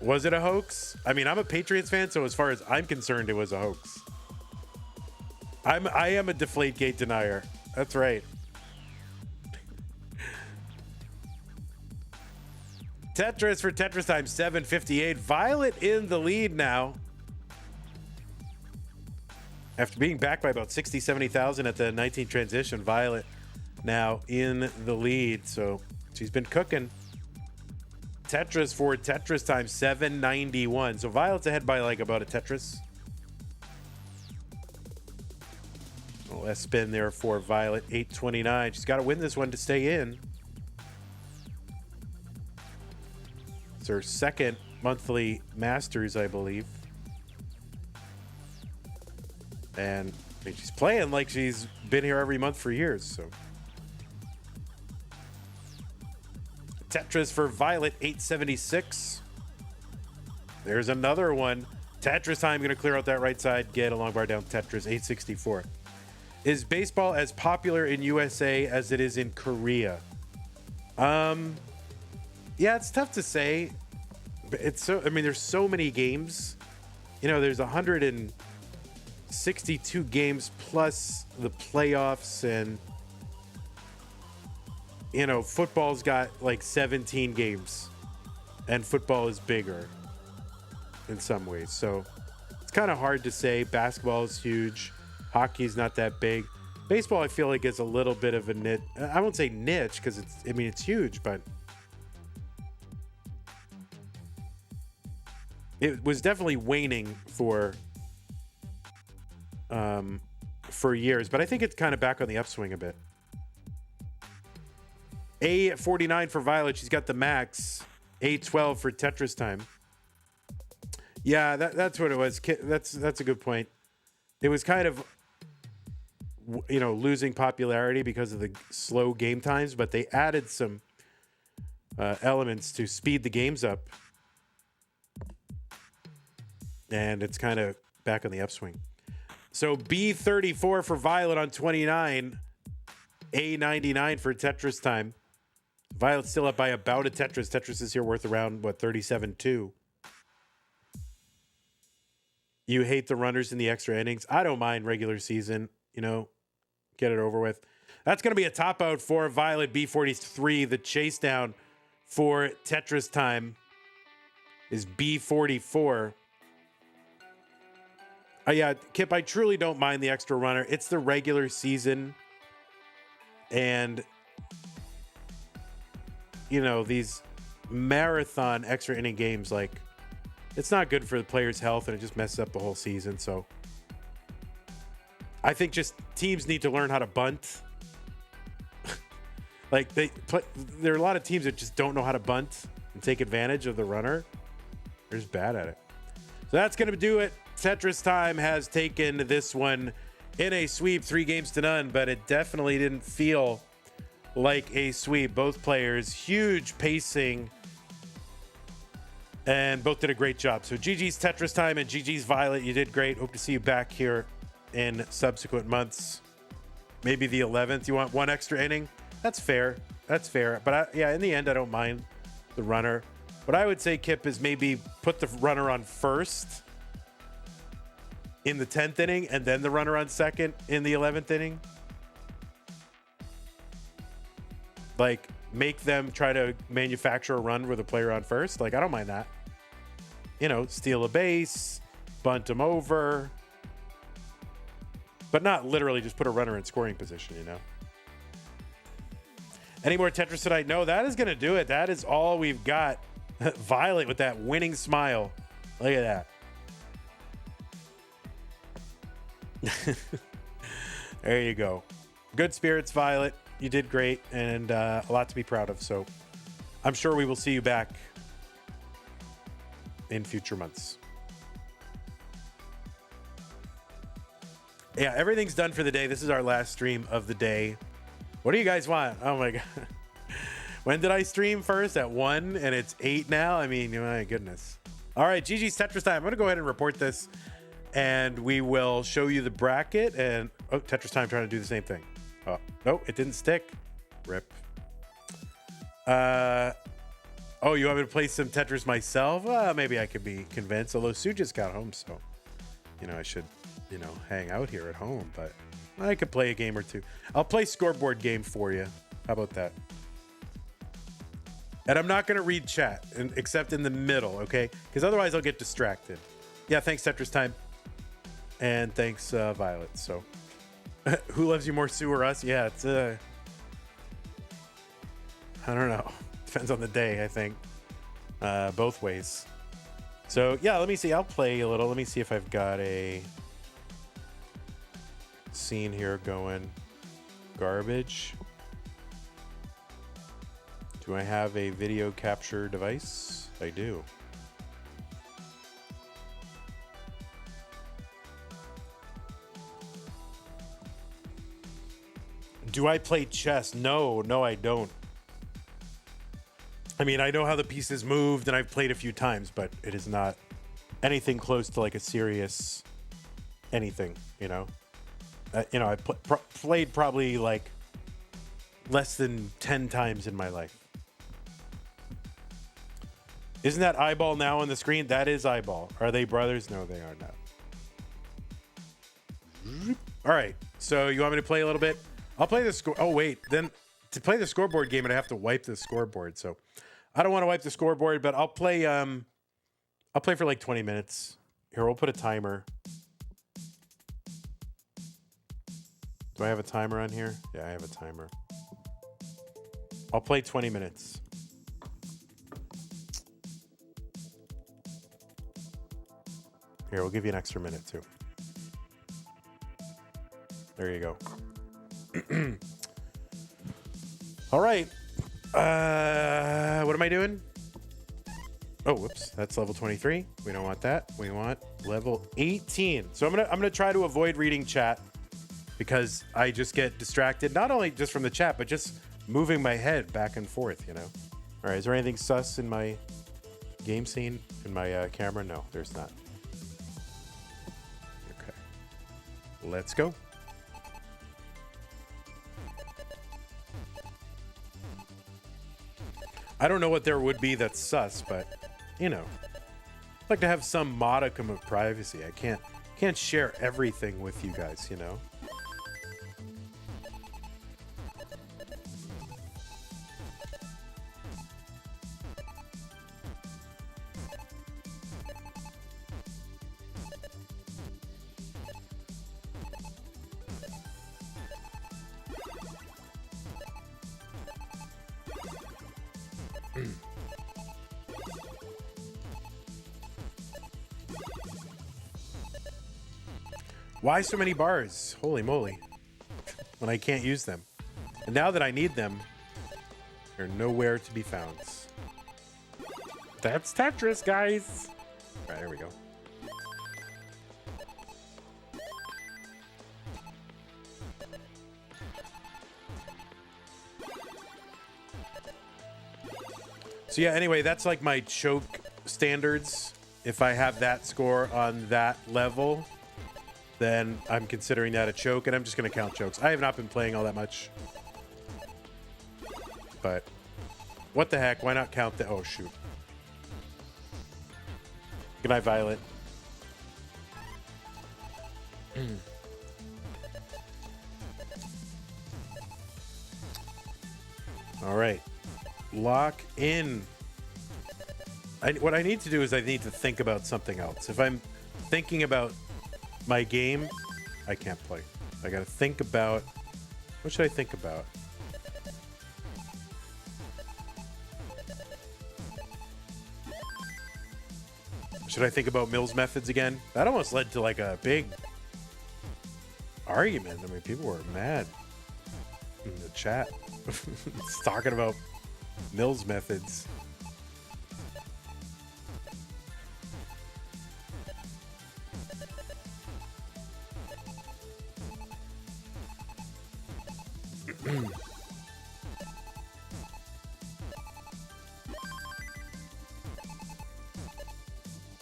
Was it a hoax? I mean, I'm a Patriots fan, so as far as I'm concerned, it was a hoax. I am a deflate gate denier. That's right. Tetris for Tetristime 758. Violet in the lead now. After being back by about 60, 70,000 at the 19 transition, Violet now in the lead. So she's been cooking. Tetris for Tetristime 791. So Violet's ahead by like about a Tetris. Last spin there for Violet, 829. She's got to win this one to stay in. It's her second monthly Masters, I believe. And I mean, she's playing like she's been here every month for years. So Tetris for Violet, 876. There's another one. Tetristime going to clear out that right side, get a long bar down. Tetris, 864. Is baseball as popular in USA as it is in Korea? Yeah, it's tough to say. It's so, I mean, there's so many games. You know, there's 162 games plus the playoffs, and you know, football's got like 17 games, and football is bigger in some ways. So it's kind of hard to say. Basketball is huge. Hockey's not that big. Baseball, I feel like, is a little bit of a niche. I won't say niche because it's, I mean, it's huge, but it was definitely waning for years. But I think it's kind of back on the upswing a bit. A49 for Violet. She's got the max. A12 for Tetristime. Yeah, that's what it was. That's a good point. It was kind of, you know, losing popularity because of the slow game times, but they added some elements to speed the games up, and it's kind of back on the upswing. So B34 for Violet on 29, A99 for Tetristime. Violet's still up by about a Tetris. Tetris is here worth around, what, 37.2. You hate the runners in the extra innings. I don't mind regular season, you know, get it over with. That's going to be a top out for Violet. B43. The chase down for Tetristime is B44. Yeah, Kip, I truly don't mind the extra runner. It's the regular season. And, you know, these marathon extra inning games, like, it's not good for the player's health, and it just messes up the whole season. So I think just teams need to learn how to bunt. Like, there are a lot of teams that just don't know how to bunt and take advantage of the runner. They're just bad at it. So that's going to do it. Tetristime has taken this one in a sweep, 3-0, but it definitely didn't feel like a sweep. Both players, huge pacing, and both did a great job. So GG's Tetristime and GG's Violet. You did great. Hope to see you back here in subsequent months. Maybe the 11th. You want one extra inning? That's fair. That's fair. But yeah, in the end, I don't mind the runner. What I would say, Kip, is maybe put the runner on first in the 10th inning and then the runner on second in the 11th inning. Like, make them try to manufacture a run with a player on first. Like, I don't mind that. You know, steal a base, bunt them over, but not literally just put a runner in scoring position, you know? Any more Tetris tonight? No, that is going to do it. That is all we've got. Violet with that winning smile. Look at that. There you go. Good spirits, Violet. You did great, and a lot to be proud of. So I'm sure we will see you back in future months. Yeah, everything's done for the day. This is our last stream of the day. What do you guys want? Oh my God. When did I stream first? At 1, and it's 8 now? I mean, my goodness. All right, GG's Tetristime. I'm going to go ahead and report this, and we will show you the bracket. And oh, Tetristime trying to do the same thing. Oh, no, it didn't stick. Rip. Oh, you want me to play some Tetris myself? Maybe I could be convinced. Although Sue just got home, so, you know, I should you know, hang out here at home, but I could play a game or two. I'll play scoreboard game for you. How about that? And I'm not going to read chat except in the middle, okay? Because otherwise I'll get distracted. Yeah, thanks, Tetristime. And thanks, Violet. So, who loves you more, Sue or us? Yeah, it's, I don't know. Depends on the day, I think. Both ways. So, yeah, let me see. I'll play a little. Let me see if I've got a scene here going. Garbage. Do I have a video capture device? I do. Do I play chess? No, I don't. I mean, I know how the pieces moved and I've played a few times, but it is not anything close to like a serious anything, you know? You know, I played probably like less than 10 times in my life. Isn't that eyeball now on the screen? That is eyeball. Are they brothers? No, they are not. All right. So you want me to play a little bit? I'll play the score. Oh, wait. Then to play the scoreboard game, I'd have to wipe the scoreboard. So I don't want to wipe the scoreboard, but I'll play for like 20 minutes. Here, we'll put a timer. Do I have a timer on here? Yeah, I have a timer. I'll play 20 minutes. Here, we'll give you an extra minute too. There you go. All right. What am I doing? Oh, whoops. That's level 23. We don't want that. We want level 18. So I'm gonna try to avoid reading chat because I just get distracted, not only just from the chat, but just moving my head back and forth, you know? All right, is there anything sus in my game scene, in my camera? No, there's not. Okay. Let's go. I don't know what there would be that's sus, but, you know, I'd like to have some modicum of privacy. I can't share everything with you guys, you know? Why so many bars? Holy moly. When I can't use them. And now that I need them, they're nowhere to be found. That's Tetris, guys. All right, here we go. So yeah, anyway, that's like my choke standards. If I have that score on that level, then I'm considering that a choke, and I'm just going to count chokes. I have not been playing all that much. But what the heck? Why not count the... Oh, shoot. Good night, Violet. All right. Lock in. What I need to do is I need to think about something else. If I'm thinking about my game, I can't play. I gotta think about... What should I think about? Should I think about Mills methods again? That almost led to like a big argument. I mean, people were mad in the chat. It's talking about Mills methods.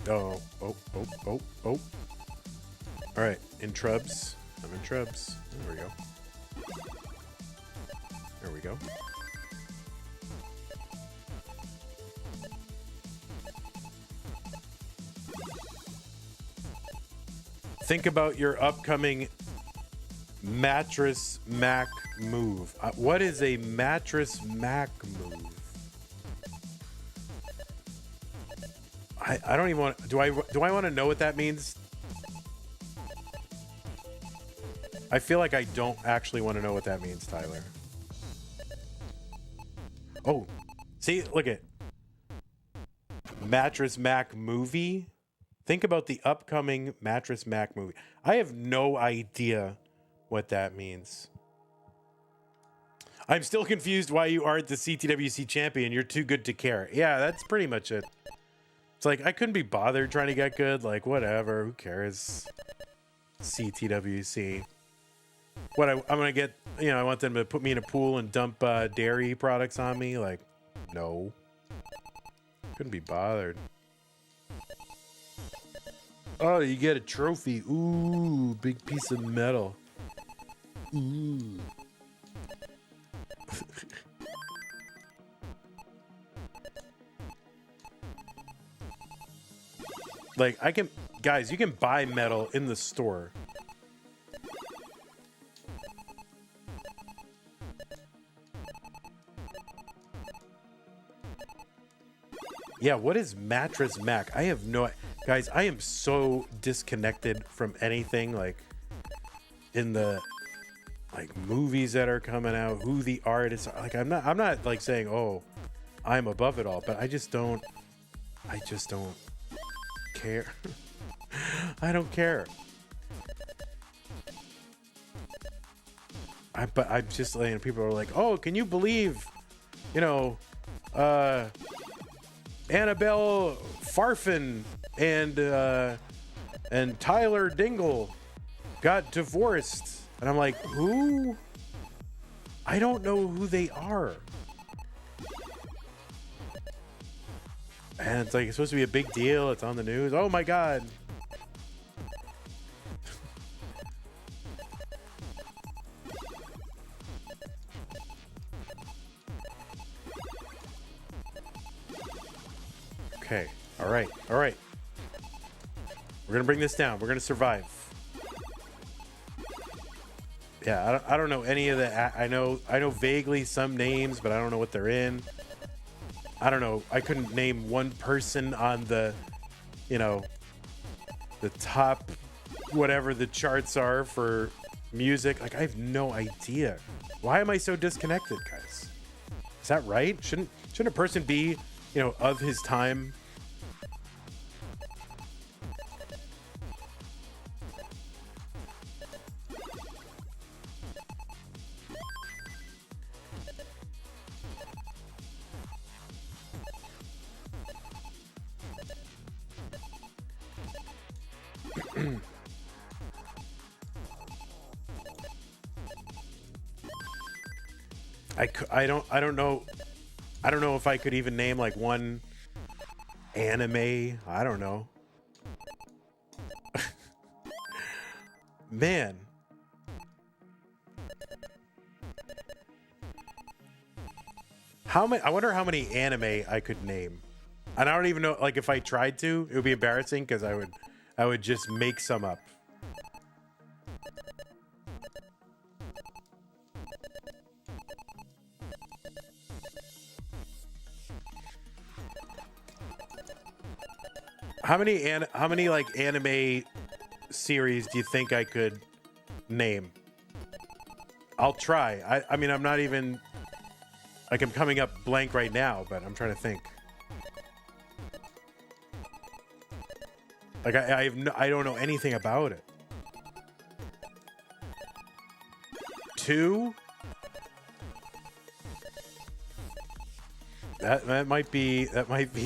Oh. All right, in Trubs. I'm in Trubs. There we go. There we go. Think about your upcoming mattress Mac move. What is a mattress Mac move? I don't even want. Do I want to know what that means? I feel like I don't actually want to know what that means, Tyler. Oh, see, look at Mattress Mac movie. Think about the upcoming Mattress Mac movie. I have no idea what that means. I'm still confused why you aren't the CTWC champion. You're too good to care. Yeah, that's pretty much it. It's like, I couldn't be bothered trying to get good. Like, whatever. Who cares? CTWC. What, I'm going to get, you know, I want them to put me in a pool and dump dairy products on me. Like, no. Couldn't be bothered. Oh, you get a trophy. Ooh, big piece of metal. Ooh. Like, I can, guys, you can buy metal in the store. Yeah, what is Mattress Mac? I have no, guys, I am so disconnected from anything like in the like movies that are coming out, who the artists are. Like, I'm not like saying, oh, I'm above it all, but I just don't care. I don't care. But I'm just like, people are like, oh, can you believe, you know, Annabelle Farfin and Tyler Dingle got divorced, and I'm like, who? I don't know who they are. And it's like, it's supposed to be a big deal. It's on the news. Oh my God. Okay. All right. All right. We're going to bring this down. We're going to survive. Yeah, I don't know any of the, I know vaguely some names, but I don't know what they're in. I don't know. I couldn't name one person on the, you know, the top, whatever the charts are for music. Like, I have no idea. Why am I so disconnected, guys? Is that right? Shouldn't a person be, you know, of his time? I don't know. I don't know if I could even name like one anime. I don't know. Man. How many? I wonder how many anime I could name. And I don't even know, like, if I tried to, it would be embarrassing because I would just make some up. How many like anime series do you think I could name? I'll try. I mean, I'm not even like, I'm coming up blank right now, but I'm trying to think. Like, I don't know anything about it. 2? That might be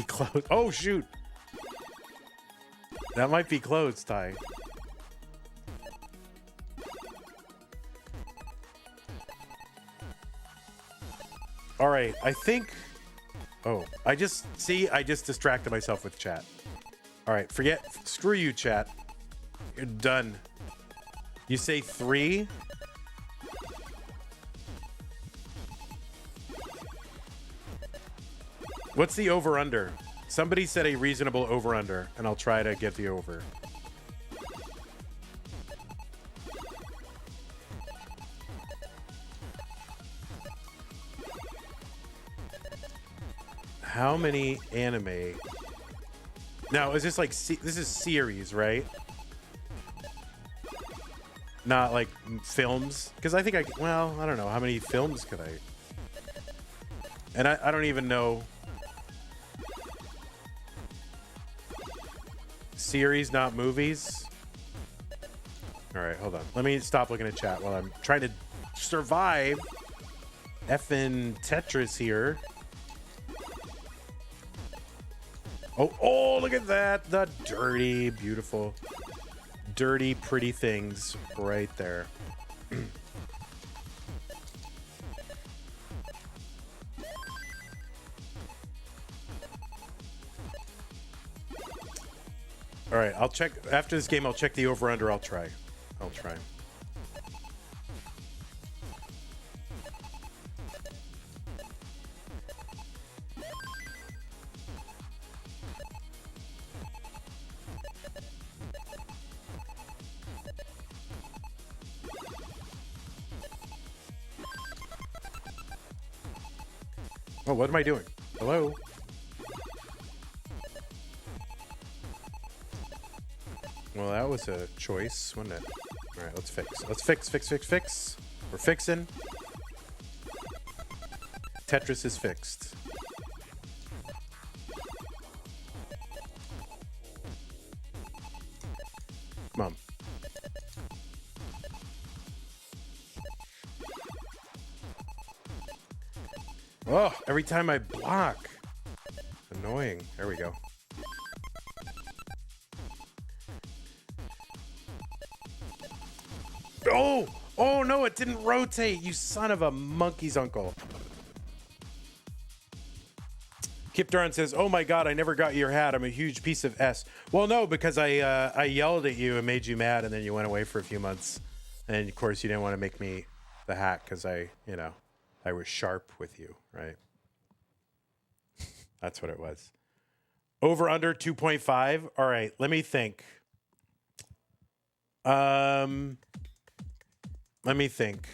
close. Oh shoot. That might be close, Ty. All right, I think. Oh, I just distracted myself with chat. All right, screw you, chat. You're done. You say 3? What's the over-under? Somebody said a reasonable over-under, and I'll try to get the over. How many anime? Now, is this like this is series, right? Not like films, because I think well, I don't know how many films could I, and I don't even know. Series, not movies. All right, hold on. Let me stop looking at chat while I'm trying to survive effing Tetris here. Oh, look at that. The dirty, beautiful, dirty, pretty things right there. All right, I'll check after this game. I'll check the over/under. I'll try. Oh, what am I doing? Hello? Well, that was a choice, wasn't it? All right, let's fix. Let's fix. We're fixing. Tetris is fixed. Come on. Oh, every time I block. Annoying. There we go. Oh no, it didn't rotate, you son of a monkey's uncle. Kip Duran says, oh my god, I never got your hat. I'm a huge piece of S. Well, no, because I yelled at you and made you mad, and then you went away for a few months. And of course you didn't want to make me the hat because I was sharp with you, right? That's what it was. Over under 2.5. All right, let me think. Let me think.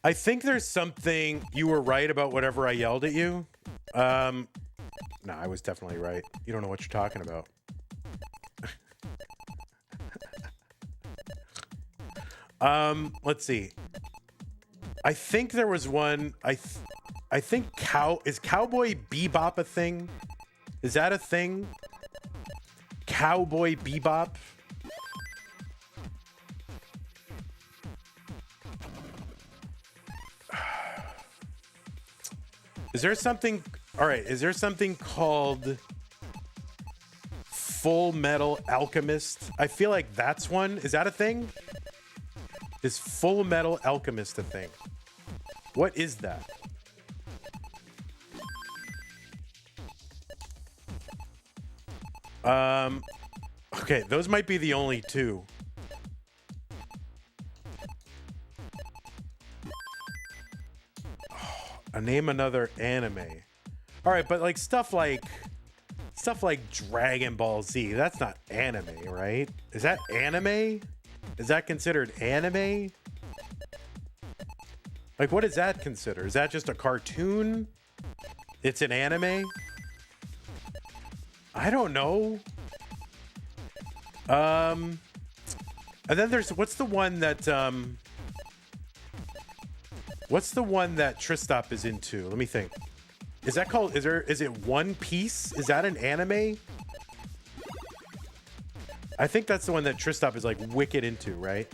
I think there's something, you were right about whatever I yelled at you. No, I was definitely right. You don't know what you're talking about. Let's see. I think there was one. I think is Cowboy Bebop a thing? Is that a thing? Cowboy Bebop? Is there something? All right. Is there something called Full Metal Alchemist? I feel like that's one. Is that a thing? Is Full Metal Alchemist a thing? What is that? Okay, those might be the only two. Name another anime. All right, but like stuff like Dragon Ball Z, that's not anime, right? Is that anime? Is that considered anime? Like, what is that considered? Is that just a cartoon? It's an anime? I don't know. And then there's, what's the one that Tristop is into? Let me think. Is that called, is it One Piece? Is that an anime? I think that's the one that Tristop is like wicked into, right?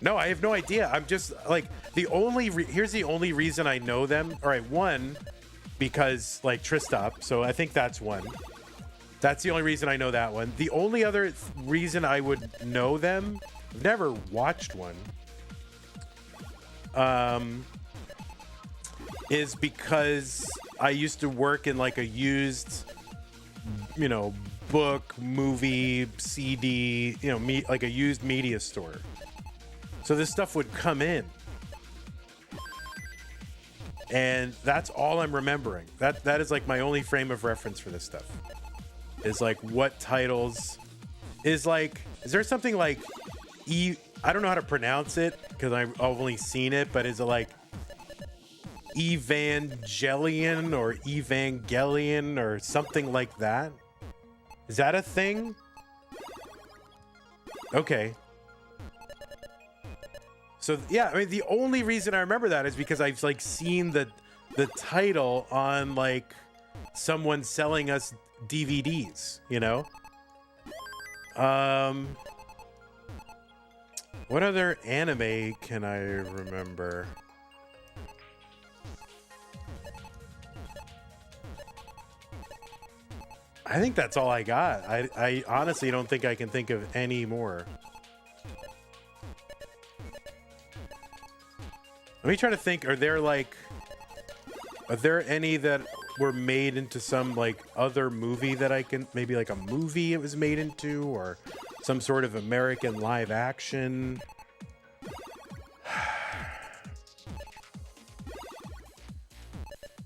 No, I have no idea. I'm just like here's the only reason I know them. All right, one, because like Tristop, so I think that's one. That's the only reason I know that one. The only other reason I would know them, I've never watched one, is because I used to work in like a used, book, movie, CD, like a used media store. So this stuff would come in. And that's all I'm remembering. That is like my only frame of reference for this stuff. Is like what titles is like. Is there something like I don't know how to pronounce it because I've only seen it, but is it like Evangelion or Evangelion or something like that? Is that a thing? Okay. So yeah, I mean the only reason I remember that is because I've like seen the title on like someone selling us DVDs, you know? What other anime can I remember? I think that's all I got. I honestly don't think I can think of any more. Let me try to think. Are there any that were made into some like other movie that I can, maybe like a movie it was made into, or some sort of American live action?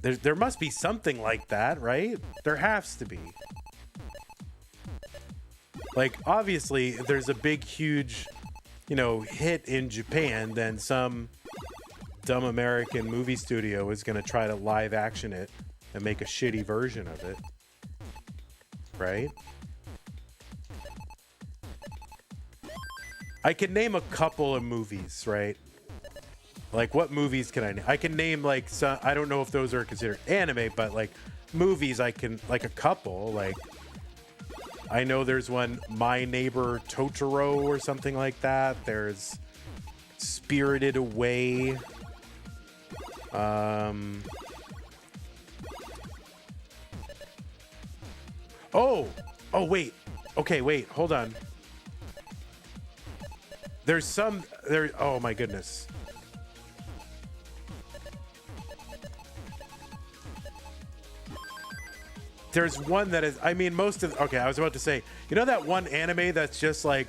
There must be something like that, right? There has to be. Like, obviously, if there's a big, huge, you know, hit in Japan, then some dumb American movie studio is going to try to live action it and make a shitty version of it. Right? I can name a couple of movies, right? Like, what movies can I name? I can name, like, some, I don't know if those are considered anime, but, like, movies I can, like, a couple, like, I know there's one, My Neighbor Totoro or something like that. There's Spirited Away. Oh, wait. Okay, wait, hold on. There's some, oh my goodness. There's one that is, I mean, most of, okay, I was about to say, you know that one anime that's just like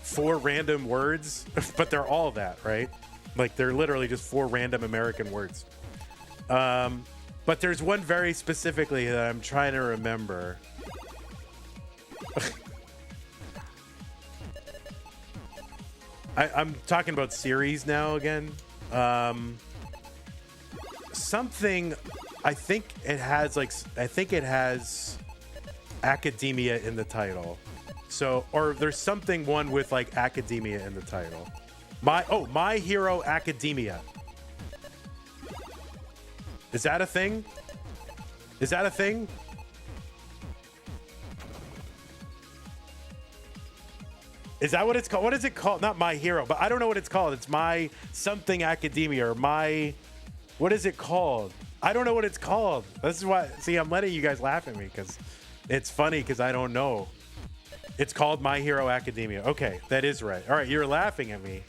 4 random words, but they're all that, right? Like they're literally just 4 random American words. But there's one very specifically that I'm trying to remember. I'm talking about series now again. Something, I think it has academia in the title. So, or there's something one with like academia in the title. My Hero Academia. Is that a thing? Is that a thing? Is that what it's called? What is it called? Not My Hero, but I don't know what it's called. It's My Something Academia or My... What is it called? I don't know what it's called. This is why... See, I'm letting you guys laugh at me because it's funny because I don't know. It's called My Hero Academia. Okay, that is right. All right, you're laughing at me.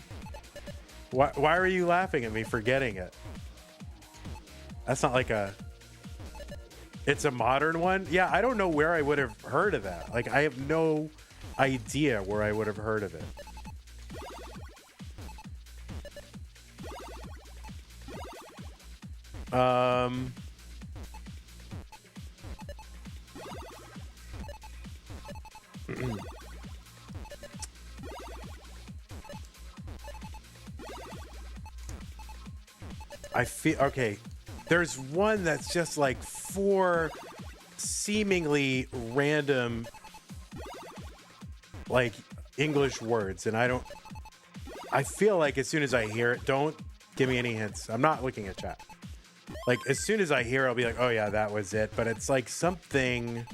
Why are you laughing at me for getting it? That's not like a... It's a modern one? Yeah, I don't know where I would have heard of that. Like, I have no idea where I would have heard of it. I feel okay. There's one that's just like 4 seemingly random like English words, and I feel like as soon as I hear it, don't give me any hints. I'm not looking at chat. Like as soon as I hear it, I'll be like, oh yeah, that was it. But it's like something.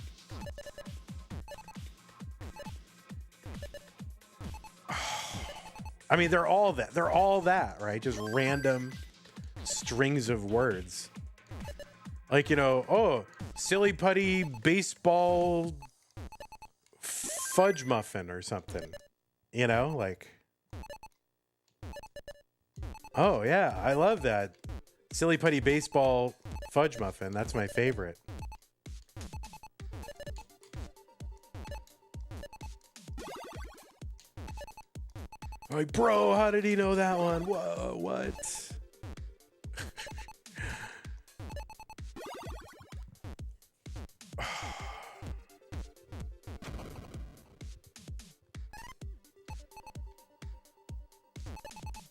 I mean, they're all that. They're all that, right? Just random strings of words. Like, you know, oh, silly putty baseball fudge muffin or something. You know, like. Oh, yeah, I love that. Silly putty baseball fudge muffin. That's my favorite. Like, bro, how did he know that one? Whoa, what?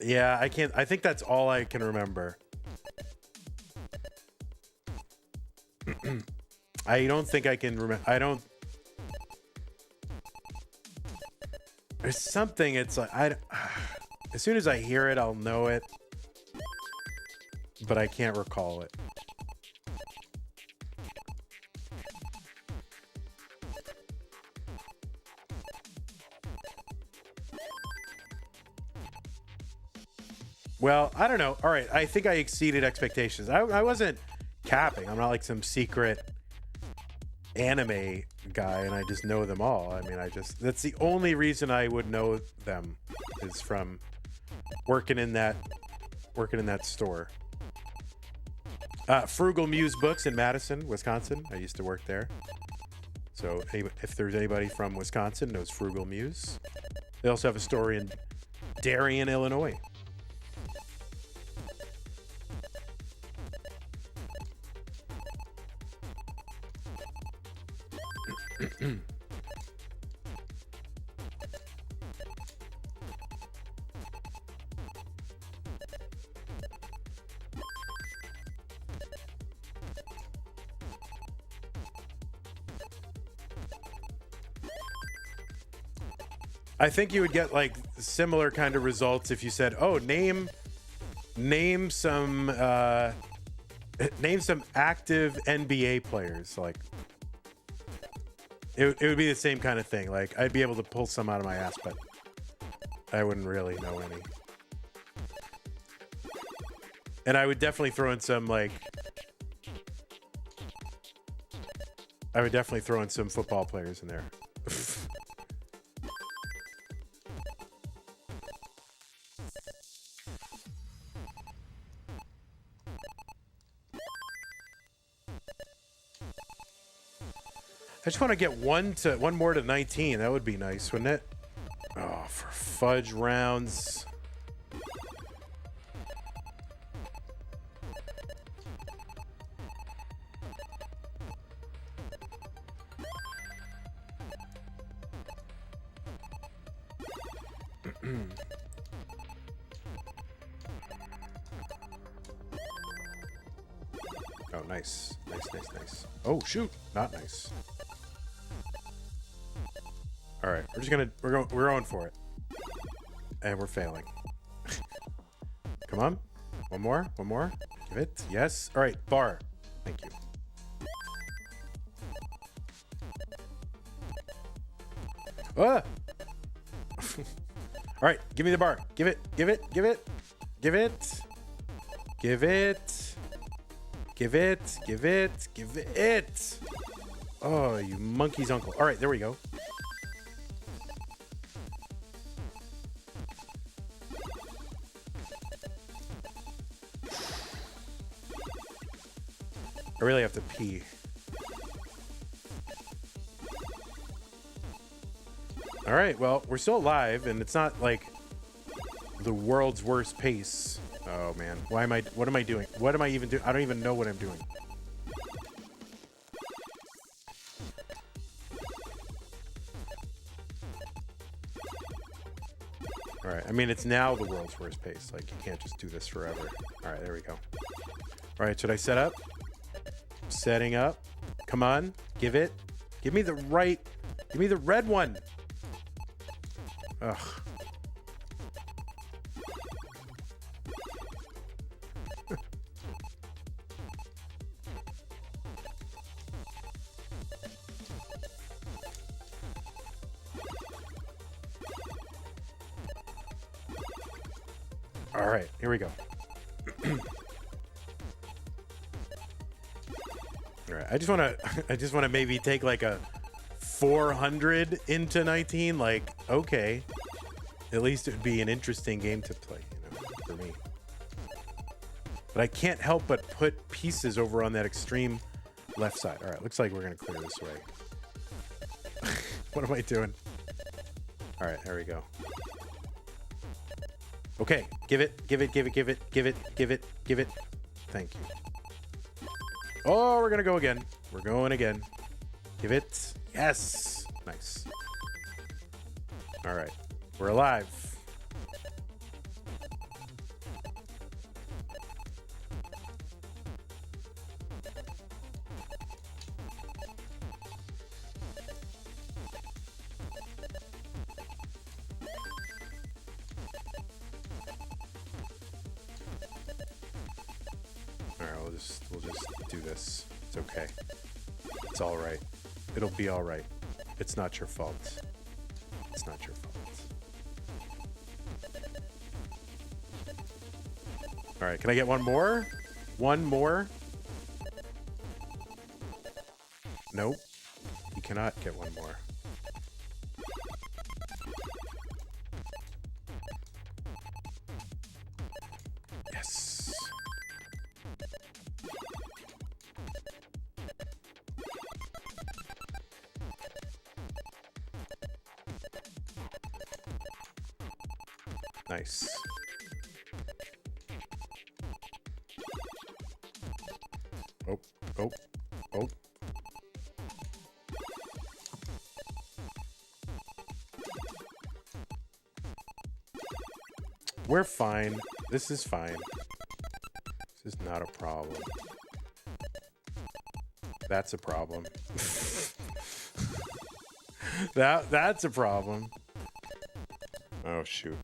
Yeah, I can't. I think that's all I can remember. I don't think I can remember. I don't. There's something. It's like as soon as I hear it, I'll know it, but I can't recall it. Well, I don't know. All right, I think I exceeded expectations. I wasn't capping. I'm not like some secret anime guy and I just know them all. I mean, that's the only reason I would know them is from working in that store. Frugal Muse Books in Madison, Wisconsin. I used to work there. So if there's anybody from Wisconsin knows Frugal Muse. They also have a store in Darien, Illinois. I think you would get like similar kind of results if you said, "Oh, name some active NBA players." Like it would be the same kind of thing. Like I'd be able to pull some out of my ass, but I wouldn't really know any. And I would definitely throw in some football players in there. I just want to get one more to 19. That would be nice, wouldn't it? Oh, for fudge rounds. Oh, nice. Nice. Oh, shoot. Not nice. All right, we're going for it, and we're failing. Come on, one more. Give it. Yes. All right, bar. Thank you. Ah. All right, give me the bar. Give it. Oh, you monkey's uncle. All right, there we go. I really have to pee. All right, well, we're still alive, and it's not like the world's worst pace. Oh, man. What am I doing? What am I even doing? I don't even know what I'm doing. All right, I mean, it's now the world's worst pace. Like, you can't just do this forever. All right, there we go. All right, should I set up? Setting up. Come on, give it. Give me the red one. Ugh. All right, here we go. All right, I just want to maybe take like a 400 into 19. Like, okay, at least it would be an interesting game to play, for me. But I can't help but put pieces over on that extreme left side. All right, looks like we're gonna clear this way. What am I doing? All right, there we go. Okay, give it. Thank you. Oh, we're gonna go again. We're going again. Give it. Yes. Nice. All right, we're alive. we'll just do this. It's okay. It's all right. It'll be all right. It's not your fault. It's not your fault. All right, can I get one more? One more? Nope. You cannot get one more. Yes. Nice. Oh, oh, oh. We're fine. This is fine. This is not a problem. That's a problem. That's a problem. Oh, shoot.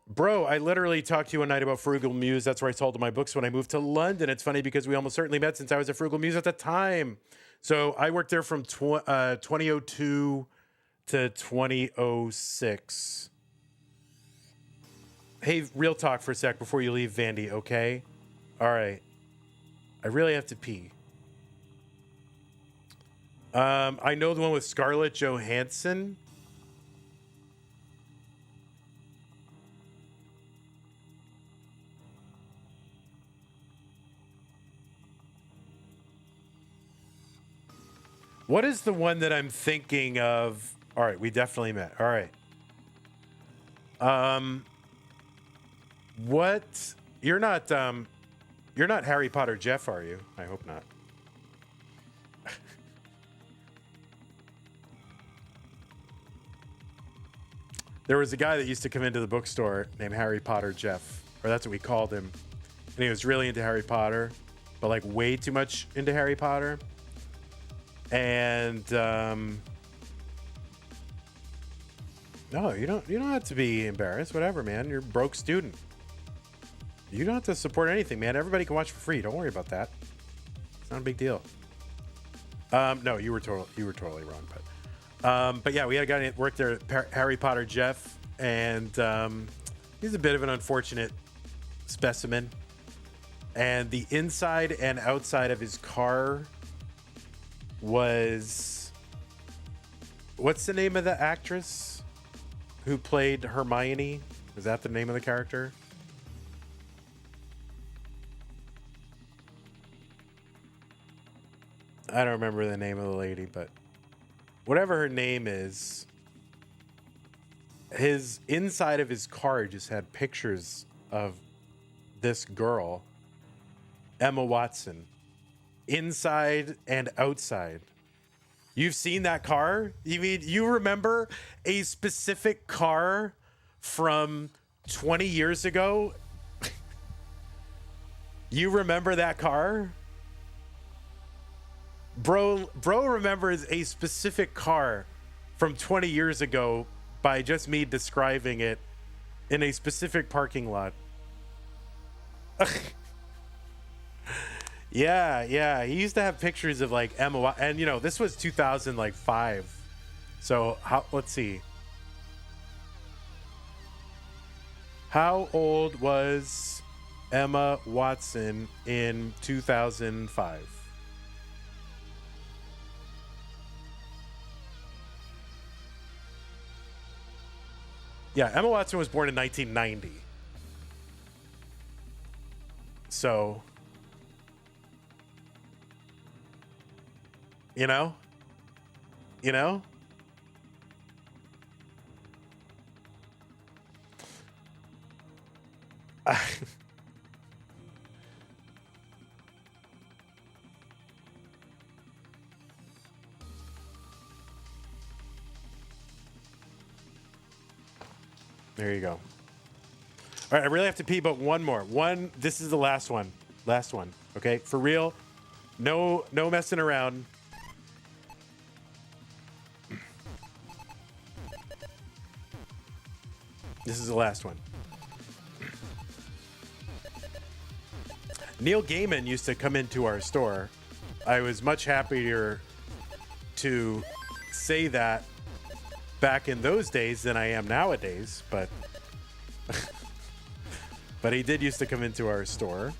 Bro, I literally talked to you one night about Frugal Muse. That's where I sold my books when I moved to London. It's funny because we almost certainly met since I was a Frugal Muse at the time. So I worked there from 2002 to 2006. Hey, real talk for a sec before you leave, Vandy, okay? All right. I really have to pee. I know the one with Scarlett Johansson. What is the one that I'm thinking of? All right, we definitely met. All right. What? You're not Harry Potter Jeff, are you? I hope not. There was a guy that used to come into the bookstore named Harry Potter Jeff, or that's what we called him. And he was really into Harry Potter, but like way too much into Harry Potter. And no, you don't have to be embarrassed. Whatever, man. You're a broke student. You don't have to support anything, man. Everybody can watch for free. Don't worry about that. It's not a big deal. No, you were totally wrong, but yeah, we had a guy that worked there, Harry Potter Jeff, and he's a bit of an unfortunate specimen. And the inside and outside of his car was, what's the name of the actress who played Hermione? Is that the name of the character? I don't remember the name of the lady, but whatever her name is, his inside of his car just had pictures of this girl, Emma Watson, inside and outside. You've seen that car? You remember a specific car from 20 years ago? You remember that car? Bro remembers a specific car from 20 years ago by just me describing it in a specific parking lot. Yeah. He used to have pictures of like Emma, and you know, this was 2005. So let's see. How old was Emma Watson in 2005? Yeah, Emma Watson was born in 1990. So, you know? There you go. All right, I really have to pee, but one more. This is the last one. Last one, okay? For real. No messing around. This is the last one. Neil Gaiman used to come into our store. I was much happier to say that back in those days than I am nowadays, but but he did used to come into our store.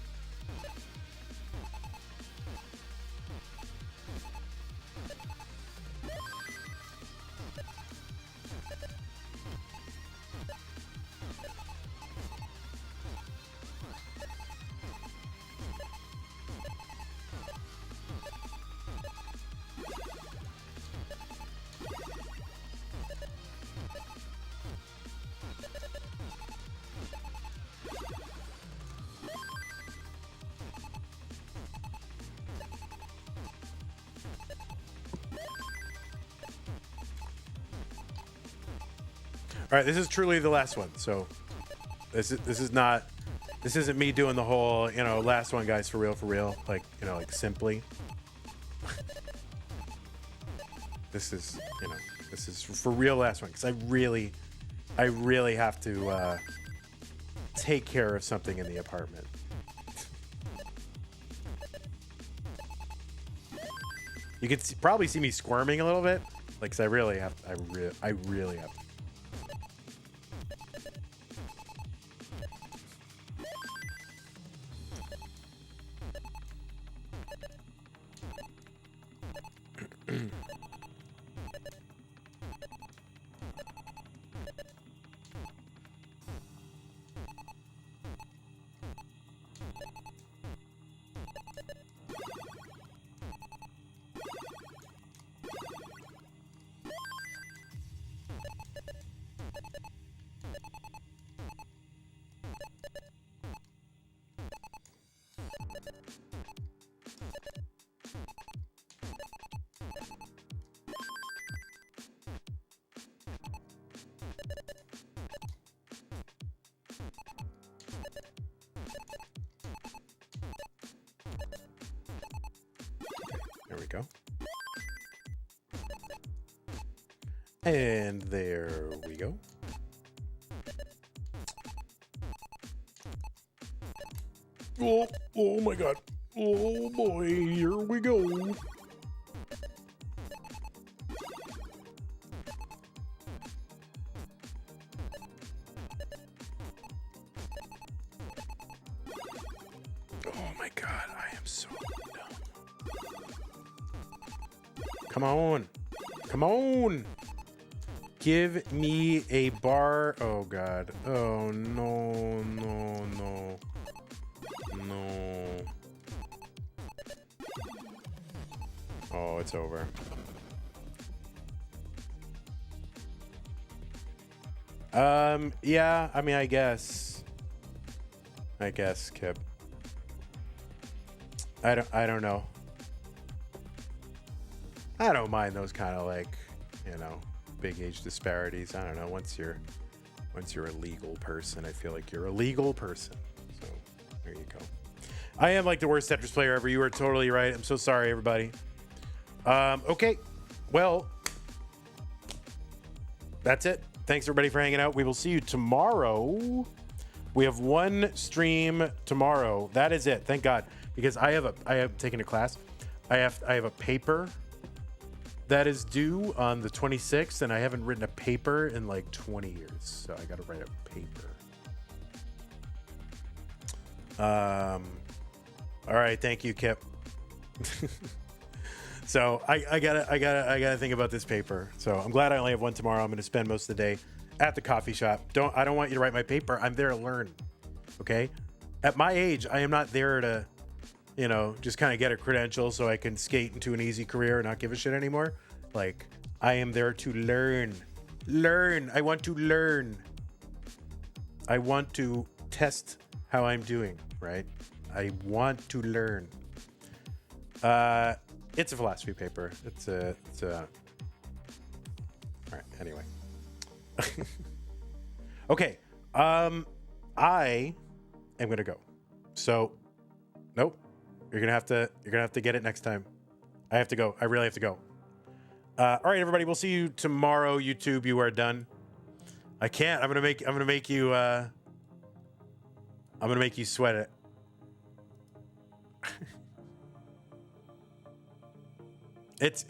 All right, this is truly the last one. So this isn't me doing the whole, last one, guys, for real, like, like simply. This is for real last one, because I really have to take care of something in the apartment. You can probably see me squirming a little bit, like, 'cause I really have to. There we go. And there we go. Oh my God. Oh boy, here we go. Oh my God, I am so dumb. Come on. Come on. Give me a bar. Oh God. Oh no, no, no. No. Oh, it's over. Yeah, I mean, I guess, Kip. I don't know. I don't mind those kind of, like, big age disparities. I don't know. Once you're a legal person, I feel like you're a legal person. So there you go. I am like the worst Tetris player ever. You are totally right. I'm so sorry, everybody. Okay. Well, that's it. Thanks everybody for hanging out. We will see you tomorrow. We have one stream tomorrow. That is it. Thank God, because I have taken a class. I have a paper that is due on the 26th, and I haven't written a paper in like 20 years. So I got to write a paper. All right. Thank you, Kip. So I gotta think about this paper. So I'm glad I only have one tomorrow. I'm going to spend most of the day at the coffee shop. I don't want you to write my paper. I'm there to learn. Okay. At my age, I am not there to, just kind of get a credential so I can skate into an easy career and not give a shit anymore. Like, I am there to learn. I want to learn. I want to test how I'm doing, right? I want to learn. It's a philosophy paper. It's a all right, anyway. Okay. I am gonna go. So nope. You're gonna have to get it next time. I have to go. I really have to go. All right, everybody, we'll see you tomorrow. YouTube, you are done. I can't. I'm gonna make you sweat it. It's